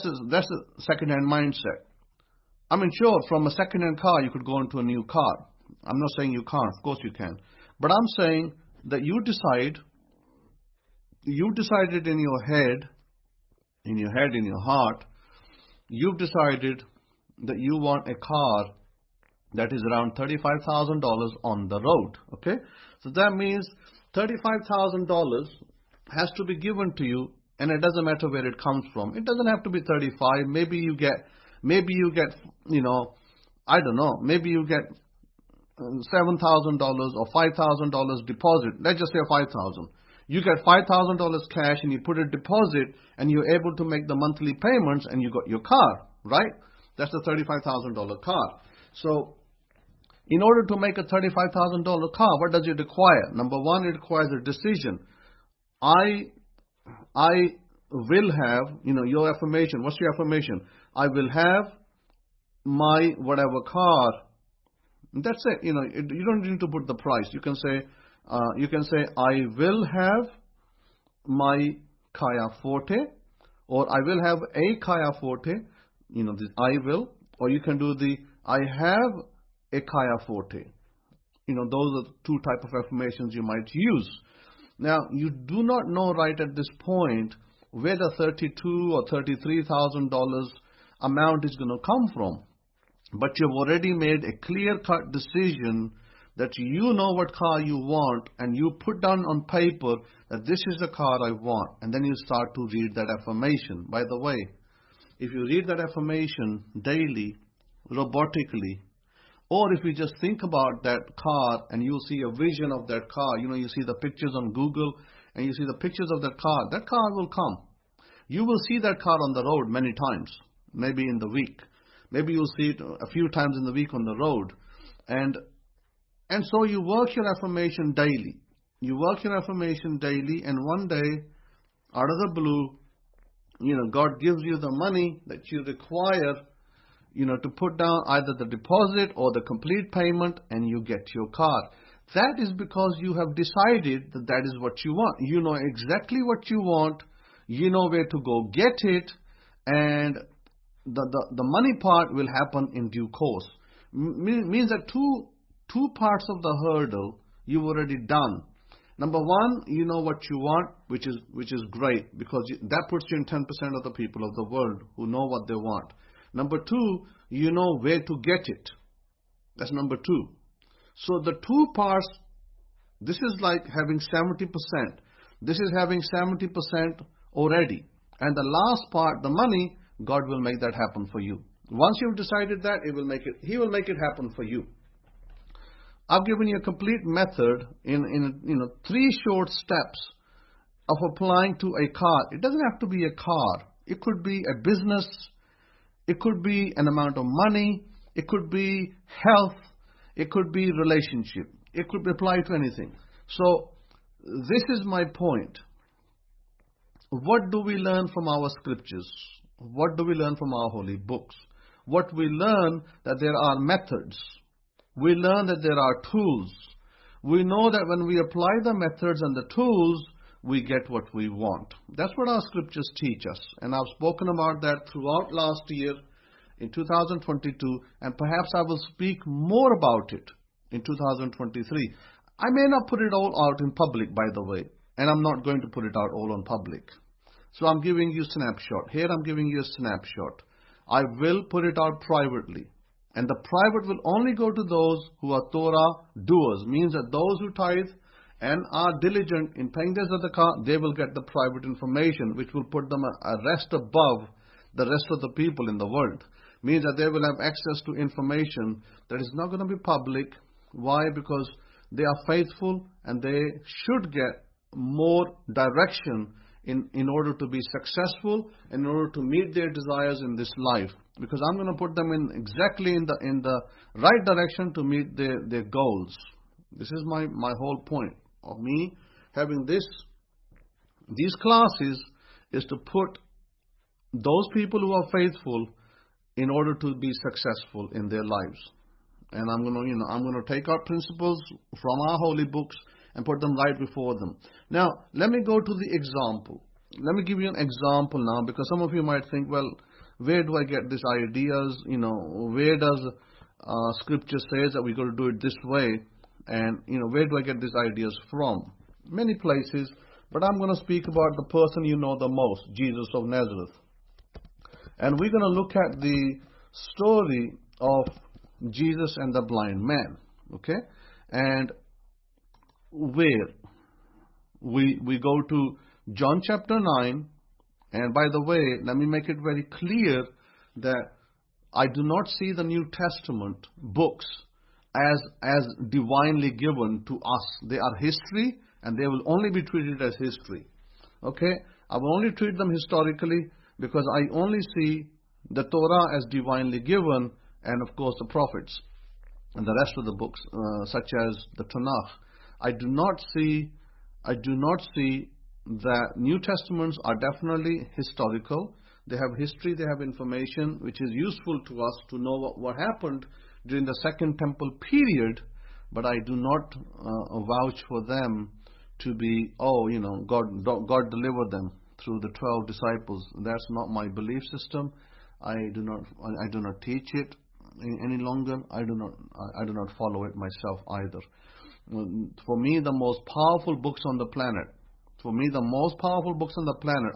the second-hand mindset. I mean, sure, from a second-hand car you could go into a new car. I'm not saying you can't. Of course you can. But I'm saying that you decided in your head, in your heart, you've decided that you want a car that is around $35,000 on the road. Okay, so that means $35,000 has to be given to you, and it doesn't matter where it comes from. It doesn't have to be 35. Maybe you get, I don't know. Maybe you get $7,000 or $5,000 deposit. Let's just say $5,000. You get $5,000 cash and you put a deposit, and you're able to make the monthly payments, and you got your car, right? That's the $35,000 car. So in order to make a $35,000 car, what does it require? Number one, it requires a decision. I will have, your affirmation. What's your affirmation? I will have my whatever car. That's it. You don't need to put the price. You can say, I will have my Kia Forte, or I will have a Kia Forte. This I will, or you can do the I have a Kia Forte. Those are the two type of affirmations you might use. Now, you do not know right at this point where the $32,000 or $33,000 amount is going to come from. But you've already made a clear-cut decision that you know what car you want, and you put down on paper that this is the car I want. And then you start to read that affirmation. By the way, if you read that affirmation daily, robotically, or if you just think about that car and you see a vision of that car, you see the pictures on Google and you see the pictures of that car will come. You will see that car on the road many times, maybe in the week. Maybe you'll see it a few times in the week on the road. And so you work your affirmation daily. You work your affirmation daily, and one day, out of the blue, God gives you the money that you require, to put down either the deposit or the complete payment, and you get your car. That is because you have decided that is what you want. You know exactly what you want. You know where to go get it, and the money part will happen in due course. Means that two parts of the hurdle you've already done. Number one, you know what you want, which is great, because that puts you in 10% of the people of the world who know what they want. Number two, you know where to get it. That's number two. So the two parts, this is like having 70%. This is having 70% already. And the last part, the money, God will make that happen for you. Once you've decided that, He will make it happen for you. I've given you a complete method in 3 short steps of applying to a car. It doesn't have to be a car. It could be a business. It could be an amount of money. It could be health. It could be relationship. It could apply to anything. So this is my point. What do we learn from our scriptures? What do we learn from our holy books? What we learn, that there are methods. We learn that there are tools. We know that when we apply the methods and the tools, we get what we want. That's what our scriptures teach us. And I've spoken about that throughout last year in 2022, and perhaps I will speak more about it in 2023. I may not put it all out in public, by the way, and I'm not going to put it out all on public. So I'm giving you a snapshot. Here I'm giving you a snapshot. I will put it out privately. And the private will only go to those who are Torah doers. Means that those who tithe and are diligent in paying their zadaqah, they will get the private information, which will put them a rest above the rest of the people in the world. Means that they will have access to information that is not going to be public. Why? Because they are faithful and they should get more direction in order to be successful, in order to meet their desires in this life. Because I'm going to put them in exactly in the right direction to meet their goals. This is my whole point of me having these classes, is to put those people who are faithful in order to be successful in their lives. And I'm going to take our principles from our holy books and put them right before them. Now, let me go to the example. Let me give you an example now, because some of you might think, well, where do I get these ideas? Where does Scripture says that we're going to do it this way? And, where do I get these ideas from? Many places, but I'm going to speak about the person you know the most, Jesus of Nazareth. And we're going to look at the story of Jesus and the blind man, okay? And where? We go to John chapter 9, and by the way, let me make it very clear that I do not see the New Testament books as divinely given to us. They are history, and they will only be treated as history, okay? I will only treat them historically, because I only see the Torah as divinely given, and of course the prophets and the rest of the books, such as the Tanakh. I do not see that New Testaments are definitely historical. They have history, they have information which is useful to us to know what happened during the Second Temple period, but I do not vouch for them to be, God delivered them through the 12 disciples. That's not my belief system. I do not teach it any longer. I do not follow it myself either. For me, the most powerful books on the planet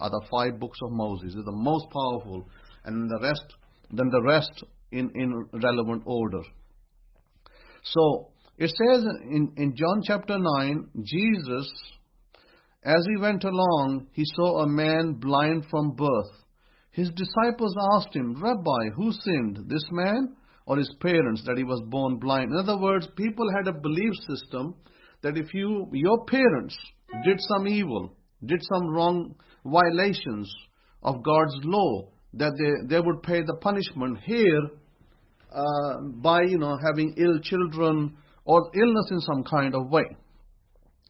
are the 5 books of Moses. They're the most powerful, and the rest in relevant order. So it says in John chapter 9, Jesus, as he went along, he saw a man blind from birth. His disciples asked him, Rabbi, who sinned, this man or his parents, that he was born blind? In other words, people had a belief system that if your parents did some evil, did some wrong violations of God's law, that they would pay the punishment here by having ill children or illness in some kind of way.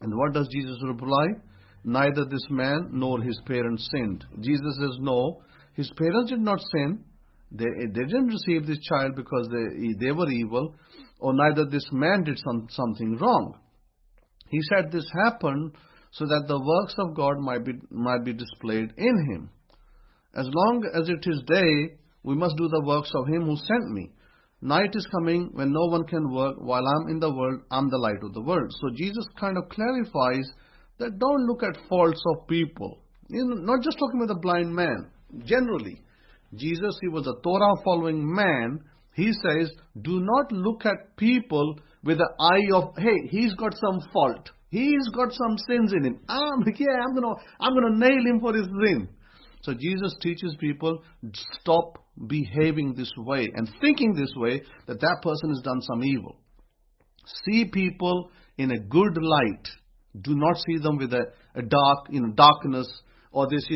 And what does Jesus reply? Neither this man nor his parents sinned. Jesus says, no, his parents did not sin. They didn't receive this child because they were evil, or neither this man did something wrong. He said this happened so that the works of God might be displayed in him. As long as it is day, we must do the works of him who sent me. Night is coming when no one can work. While I'm in the world, I'm the light of the world. So Jesus kind of clarifies that don't look at faults of people. Not just talking about the blind man. Generally, Jesus, he was a Torah-following man. He says, do not look at people with the eye of, hey, he's got some fault. He's got some sins in him. I'm gonna nail him for his sin. So Jesus teaches people, stop behaving this way and thinking this way, that person has done some evil. See people in a good light. Do not see them with a darkness, or this,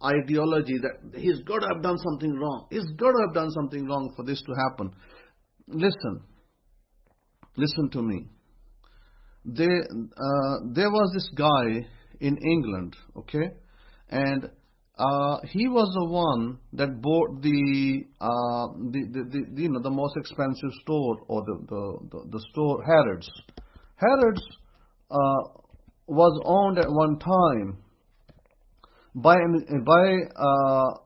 ideology that he's got to have done something wrong. He's got to have done something wrong for this to happen. Listen to me. There was this guy in England, okay, and he was the one that bought the most expensive store, or the store Harrods. Harrods was owned at one time by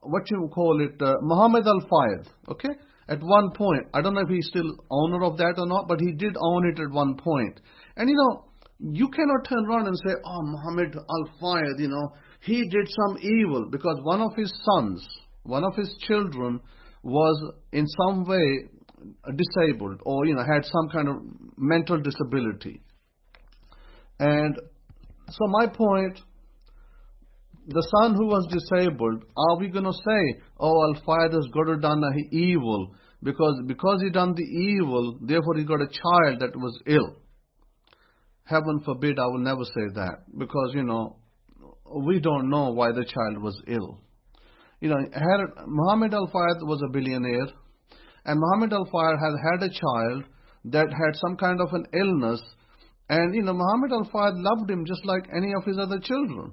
what you call it, Muhammad al-Fayed, okay? at one point. I don't know if he's still owner of that or not, but he did own it at one point. And you cannot turn around and say, oh, Muhammad al-Fayyad, he did some evil, because one of his sons, one of his children was in some way disabled, or had some kind of mental disability. And so my point, the son who was disabled, are we going to say, oh, al-Fayyad has got to done evil, because he done the evil, therefore he got a child that was ill? Heaven forbid, I will never say that, because we don't know why the child was ill. Muhammad al-Fayyad was a billionaire, and Muhammad al-Fayyad had a child that had some kind of an illness, and Muhammad al-Fayyad loved him just like any of his other children.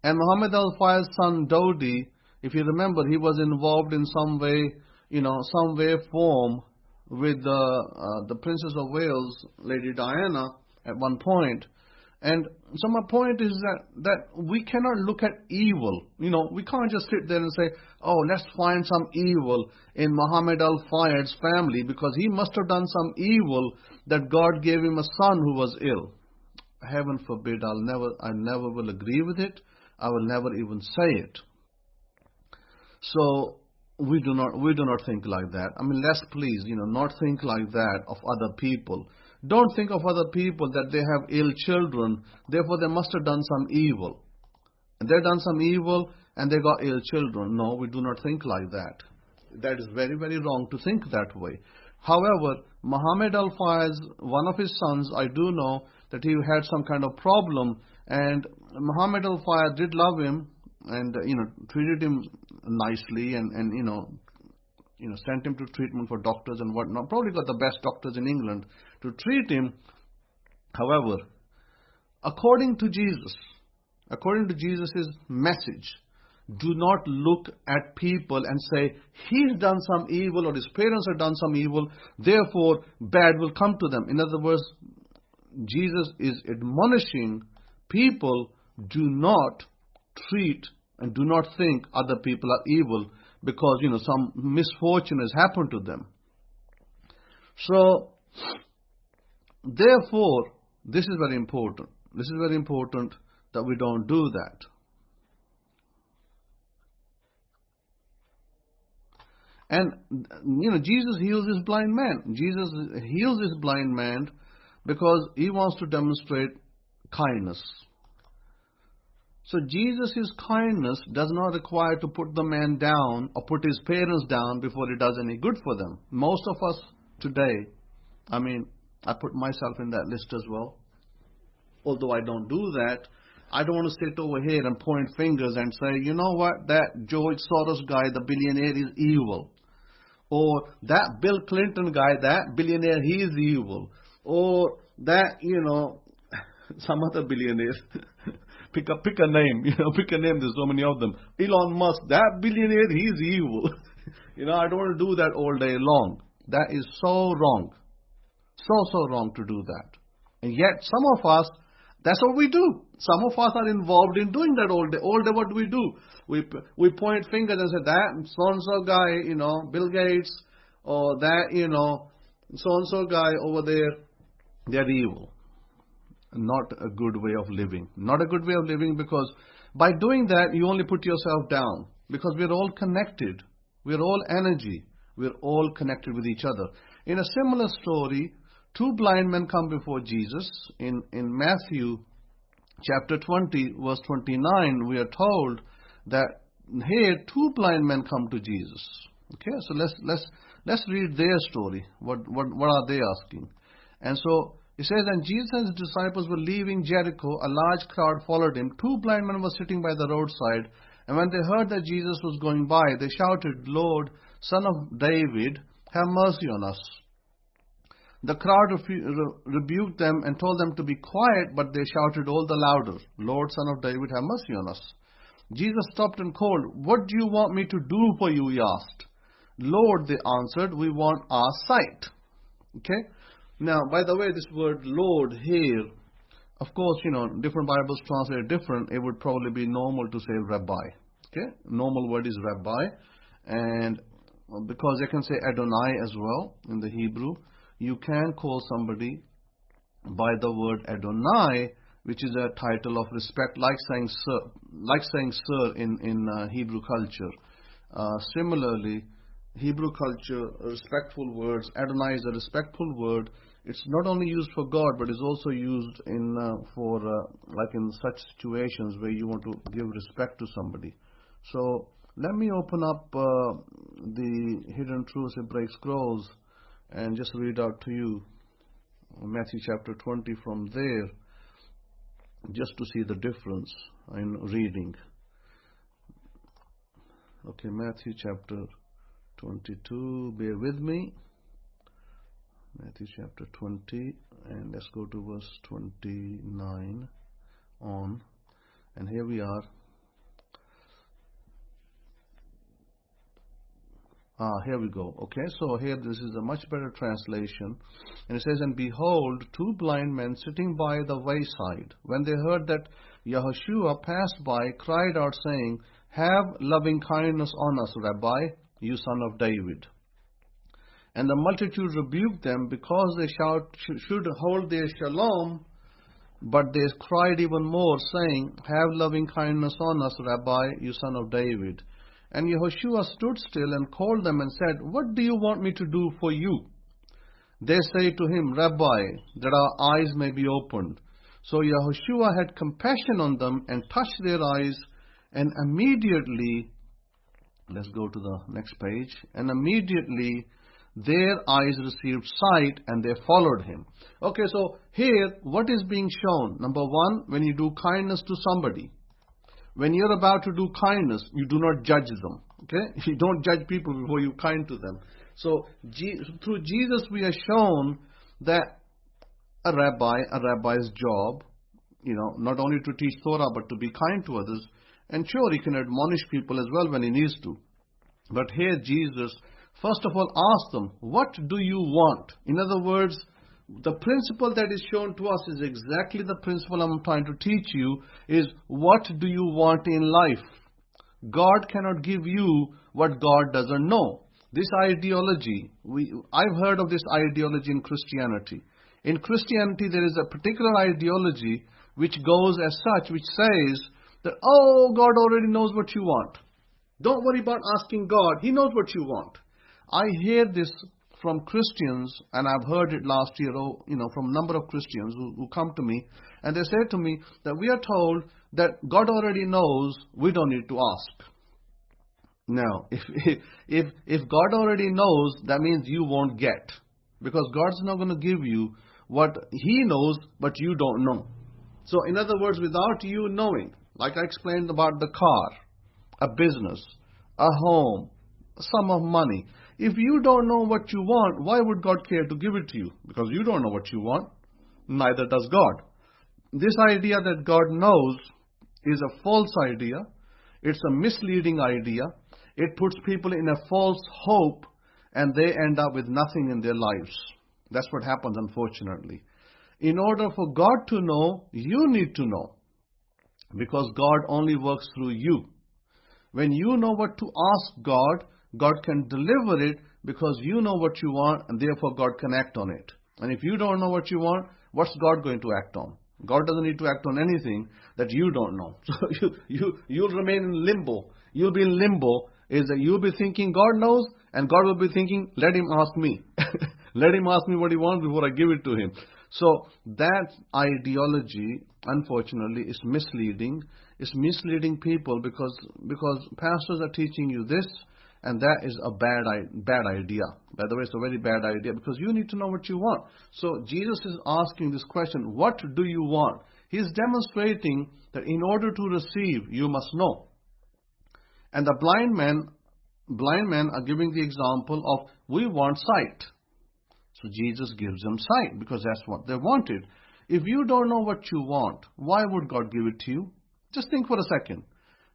And Muhammad al-Fayyad's son Dodi, if you remember, he was involved in some way, form with the Princess of Wales, Lady Diana, at one point. And so my point is that we cannot look at evil. We can't just sit there and say, oh, let's find some evil in Muhammad al-Fayyad's family, because he must have done some evil that God gave him a son who was ill. Heaven forbid, I never will agree with it. I will never even say it. So we do not think like that. I mean, let's please, not think like that of other people. Don't think of other people that they have ill children, therefore they must have done some evil. And they've done some evil and they got ill children. No, we do not think like that. That is very, very wrong to think that way. However, Muhammad al-Fayyad's, one of his sons, I do know that he had some kind of problem, and Muhammad al-Fayyad did love him and treated him nicely and sent him to treatment for doctors and whatnot. Probably got the best doctors in England to treat him. However, according to Jesus' message, do not look at people and say, he's done some evil or his parents have done some evil, therefore bad will come to them. In other words, Jesus is admonishing people, do not treat and do not think other people are evil because, some misfortune has happened to them. So, therefore, this is very important. This is very important that we don't do that. And, Jesus heals this blind man. Jesus heals this blind man because he wants to demonstrate kindness. So Jesus' kindness does not require to put the man down or put his parents down before he does any good for them. Most of us today, I put myself in that list as well. Although I don't do that, I don't want to sit over here and point fingers and say, you know what, that George Soros guy, the billionaire, is evil. Or that Bill Clinton guy, that billionaire, he is evil. Or that, some other billionaire. Pick a name, pick a name, there's so many of them. Elon Musk, that billionaire, he's evil. I don't want to do that all day long. That is so wrong. So wrong to do that. And yet, some of us, that's what we do. Some of us are involved in doing that all day. All day, what do? We point fingers and say, that so-and-so guy, Bill Gates, or that, so-and-so guy over there, they're evil. Not a good way of living. Not a good way of living, because by doing that, you only put yourself down. Because we're all connected. We're all energy. We're all connected with each other. In a similar story, two blind men come before Jesus. In Matthew chapter 20, verse 29, we are told that here two blind men come to Jesus. Okay, so let's read their story. What are they asking? And so it says, and Jesus and his disciples were leaving Jericho. A large crowd followed him. Two blind men were sitting by the roadside. And when they heard that Jesus was going by, they shouted, Lord, Son of David, have mercy on us. The crowd rebuked them and told them to be quiet, but they shouted all the louder, Lord, Son of David, have mercy on us. Jesus stopped and called, what do you want me to do for you, he asked. Lord, they answered, we want our sight. Okay? Now, by the way, this word Lord here, of course, different Bibles translate different. It would probably be normal to say Rabbi. Okay? Normal word is Rabbi. And because they can say Adonai as well in the Hebrew. You can call somebody by the word Adonai, which is a title of respect, like saying sir in Hebrew culture. Similarly, Hebrew culture, respectful words. Adonai is a respectful word. It's not only used for God, but is also used for like in such situations where you want to give respect to somebody. So let me open up the Hidden Truths Hebraic Scrolls and just read out to you Matthew chapter 20 from there, just to see the difference in reading. Okay, Matthew chapter 22, bear with me. Matthew chapter 20, and let's go to verse 29 on. And here we are. Here we go. Okay, so here this is a much better translation. And it says, And behold, two blind men sitting by the wayside, when they heard that Yahushua passed by, cried out, saying, Have loving kindness on us, Rabbi, you son of David. And the multitude rebuked them, because they should hold their shalom. But they cried even more, saying, Have loving kindness on us, Rabbi, you son of David. And Yahushua stood still and called them and said, What do you want me to do for you? They say to him, Rabbi, that our eyes may be opened. So Yahushua had compassion on them and touched their eyes, and immediately, let's go to the next page, and immediately their eyes received sight, and they followed him. Okay, so here, what is being shown? Number one, when you do kindness to somebody, when you're about to do kindness, you do not judge them. Okay, you don't judge people before you're kind to them. So through Jesus, we are shown that a rabbi's job, not only to teach Torah, but to be kind to others. And sure, he can admonish people as well when he needs to. But here, Jesus, first of all, asked them, what do you want? In other words, the principle that is shown to us is exactly the principle I'm trying to teach you, is what do you want in life? God cannot give you what God doesn't know. This ideology, I've heard of this ideology in Christianity. In Christianity, there is a particular ideology which goes as such, which says that, oh, God already knows what you want. Don't worry about asking God. He knows what you want. I hear this from Christians, and I've heard it last year, from a number of Christians who come to me, and they say to me that we are told that God already knows, we don't need to ask. Now, if God already knows, that means you won't get, because God's not going to give you what He knows, but you don't know. So, in other words, without you knowing, like I explained about the car, a business, a home, a sum of money. If you don't know what you want, why would God care to give it to you? Because you don't know what you want. Neither does God. This idea that God knows is a false idea. It's a misleading idea. It puts people in a false hope, and they end up with nothing in their lives. That's what happens, unfortunately. In order for God to know, you need to know. Because God only works through you. When you know what to ask God, God can deliver it, because you know what you want, and therefore God can act on it. And if you don't know what you want, what's God going to act on? God doesn't need to act on anything that you don't know. So you'll remain in limbo. You'll be in limbo, is that you'll be thinking God knows, and God will be thinking, let him ask me. Let him ask me what he wants before I give it to him. So that ideology, unfortunately, is misleading. It's misleading people because pastors are teaching you this, and that is a bad idea. By the way, it's a very bad idea, because you need to know what you want. So Jesus is asking this question, what do you want? He's demonstrating that in order to receive, you must know. And the blind men are giving the example of, we want sight. So Jesus gives them sight, because that's what they wanted. If you don't know what you want, why would God give it to you? Just think for a second.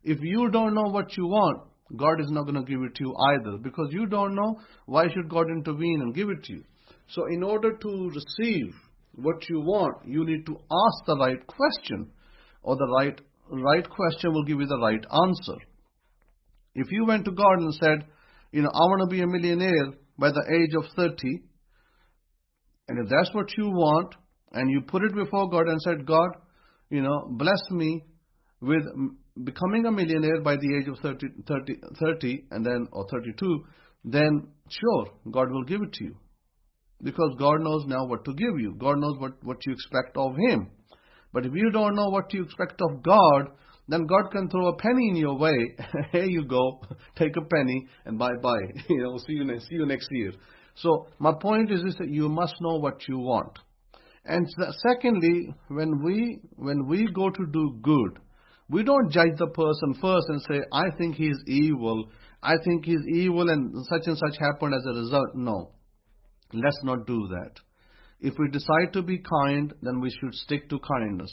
If you don't know what you want, God is not going to give it to you either, because you don't know, why should God intervene and give it to you? So in order to receive what you want, you need to ask the right question, or the right question will give you the right answer. If you went to God and said, I want to be a millionaire by the age of 30. And if that's what you want, and you put it before God and said, God, bless me with becoming a millionaire by the age of 30 and then, or 32, then sure, God will give it to you. Because God knows now what to give you. God knows what you expect of Him. But if you don't know what you expect of God, then God can throw a penny in your way. Here you go, take a penny and bye-bye. See you next year. So my point is that you must know what you want. And secondly, when we go to do good, we don't judge the person first and say, I think he's evil. I think he's evil and such happened as a result. No, let's not do that. If we decide to be kind, then we should stick to kindness.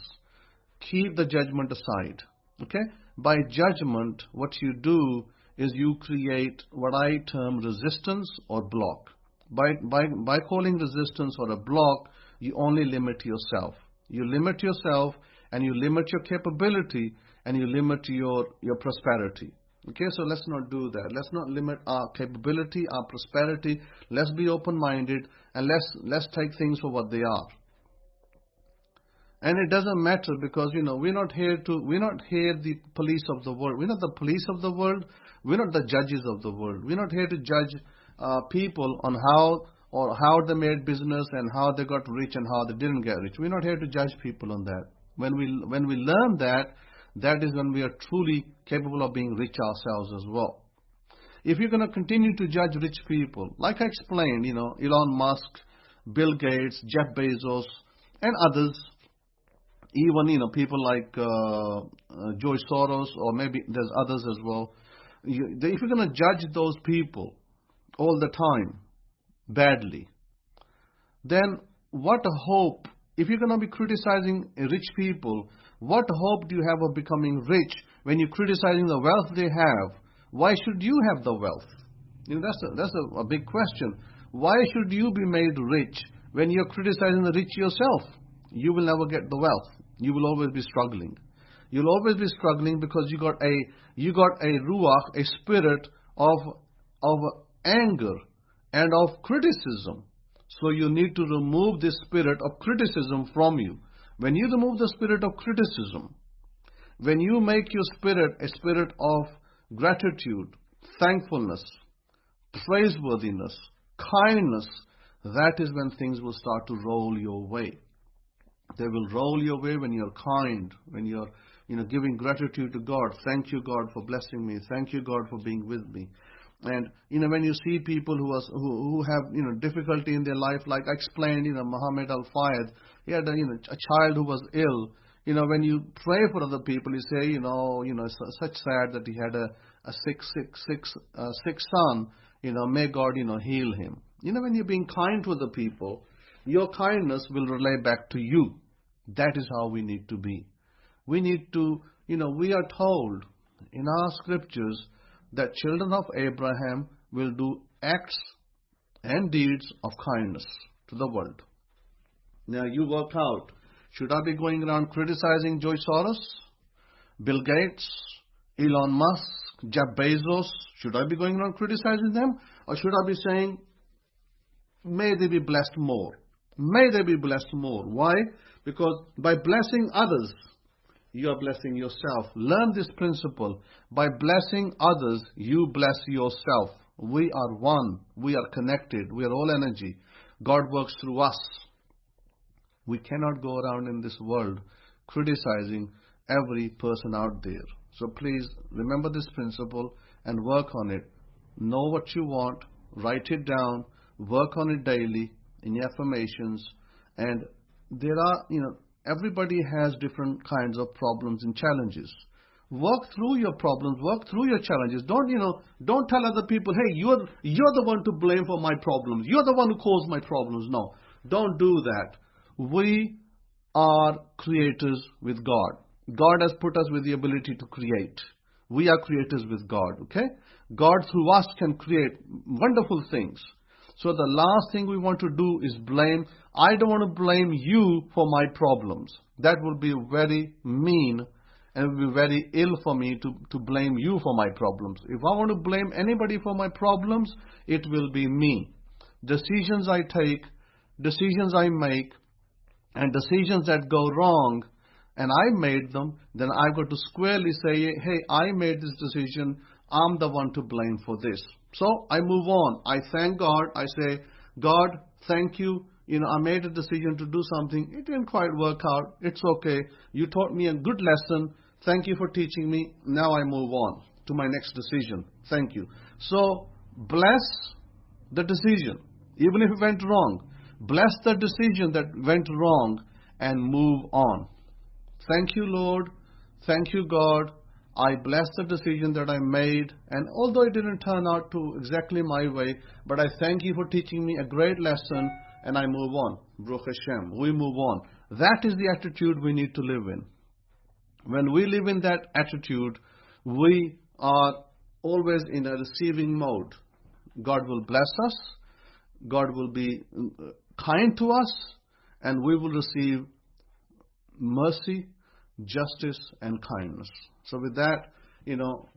Keep the judgment aside. Okay? By judgment, what you do is you create what I term resistance or block. By calling resistance or a block, you only limit yourself. You limit yourself and you limit your capability and you limit your prosperity. Okay, so let's not do that. Let's not limit our capability, our prosperity. Let's be open-minded and let's take things for what they are. And it doesn't matter because we're not here the police of the world. We're not the police of the world. We're not the judges of the world. We're not here to judge people on how they made business and how they got rich and how they didn't get rich. We're not here to judge people on that. When we learn that is when we are truly capable of being rich ourselves as well. If you're going to continue to judge rich people, like I explained, Elon Musk, Bill Gates, Jeff Bezos, and others, even people like George Soros, or maybe there's others as well. If you're going to judge those people all the time badly, then what hope? If you're going to be criticizing rich people, what hope do you have of becoming rich when you're criticizing the wealth they have? Why should you have the wealth? That's a big question. Why should you be made rich when you're criticizing the rich yourself? You will never get the wealth. You will always be struggling. You'll always be struggling because you got a ruach, a spirit of anger and of criticism. So you need to remove this spirit of criticism from you. When you remove the spirit of criticism, when you make your spirit a spirit of gratitude, thankfulness, praiseworthiness, kindness, that is when things will start to roll your way. They will roll your way when you're kind, when you're giving gratitude to God. Thank you, God, for blessing me. Thank you, God, for being with me. And when you see people who have difficulty in their life, like I explained, Muhammad Al-Fayed, he had a child who was ill. When you pray for other people, you say, it's such sad that he had a sick son. May God heal him. When you're being kind to other people, your kindness will relay back to you. That is how we need to be. We need to, we are told in our scriptures that children of Abraham will do acts and deeds of kindness to the world. Now you work out, should I be going around criticizing George Soros, Bill Gates, Elon Musk, Jeff Bezos? Should I be going around criticizing them? Or should I be saying, may they be blessed more? May they be blessed more. Why? Because by blessing others, you are blessing yourself. Learn this principle. By blessing others, you bless yourself. We are one. We are connected. We are all energy. God works through us. We cannot go around in this world criticizing every person out there. So please remember this principle and work on it. Know what you want. Write it down. Work on it daily in your affirmations. And there are, everybody has different kinds of problems and challenges. Work through your problems, work through your challenges. Don't tell other people, hey, you're the one to blame for my problems. You're the one who caused my problems. No, don't do that. We are creators with God. God has put us with the ability to create. We are creators with God, okay? God through us can create wonderful things. So the last thing we want to do is blame. I don't want to blame you for my problems. That would be very mean and it will be very ill for me to blame you for my problems. If I want to blame anybody for my problems, it will be me. Decisions I take, decisions I make, and decisions that go wrong, and I made them, then I've got to squarely say, hey, I made this decision, I'm the one to blame for this. So I move on. I thank God. I say, God, thank you. I made a decision to do something. It didn't quite work out. It's okay. You taught me a good lesson. Thank you for teaching me. Now I move on to my next decision. Thank you. So bless the decision, even if it went wrong. Bless the decision that went wrong and move on. Thank you, Lord. Thank you, God. I bless the decision that I made, and although it didn't turn out to exactly my way, but I thank you for teaching me a great lesson, and I move on. Baruch Hashem. We move on. That is the attitude we need to live in. When we live in that attitude, we are always in a receiving mode. God will bless us. God will be kind to us, and we will receive mercy, justice, and kindness. So with that,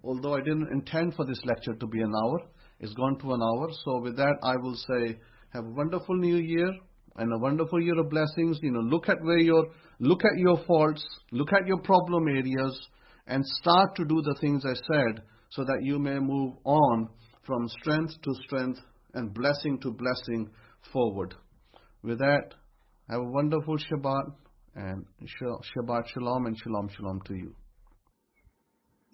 although I didn't intend for this lecture to be an hour, it's gone to an hour. So with that, I will say, have a wonderful new year and a wonderful year of blessings. Look at your faults, look at your problem areas, and start to do the things I said, so that you may move on from strength to strength and blessing to blessing forward. With that, have a wonderful Shabbat, and Shabbat Shalom, and Shalom Shalom to you.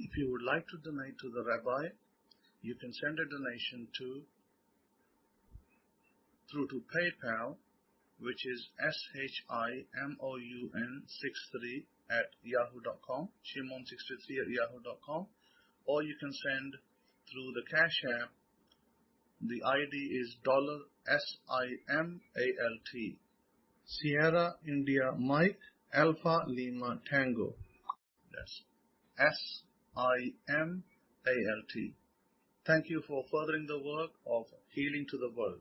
If you would like to donate to the Rabbi, you can send a donation through to PayPal, which is shimoun63@yahoo.com, shimon63@yahoo.com, or you can send through the Cash App. The ID is $SIMALT, Sierra India Mike Alpha Lima Tango. That's SIMALT. Thank you for furthering the work of healing to the world.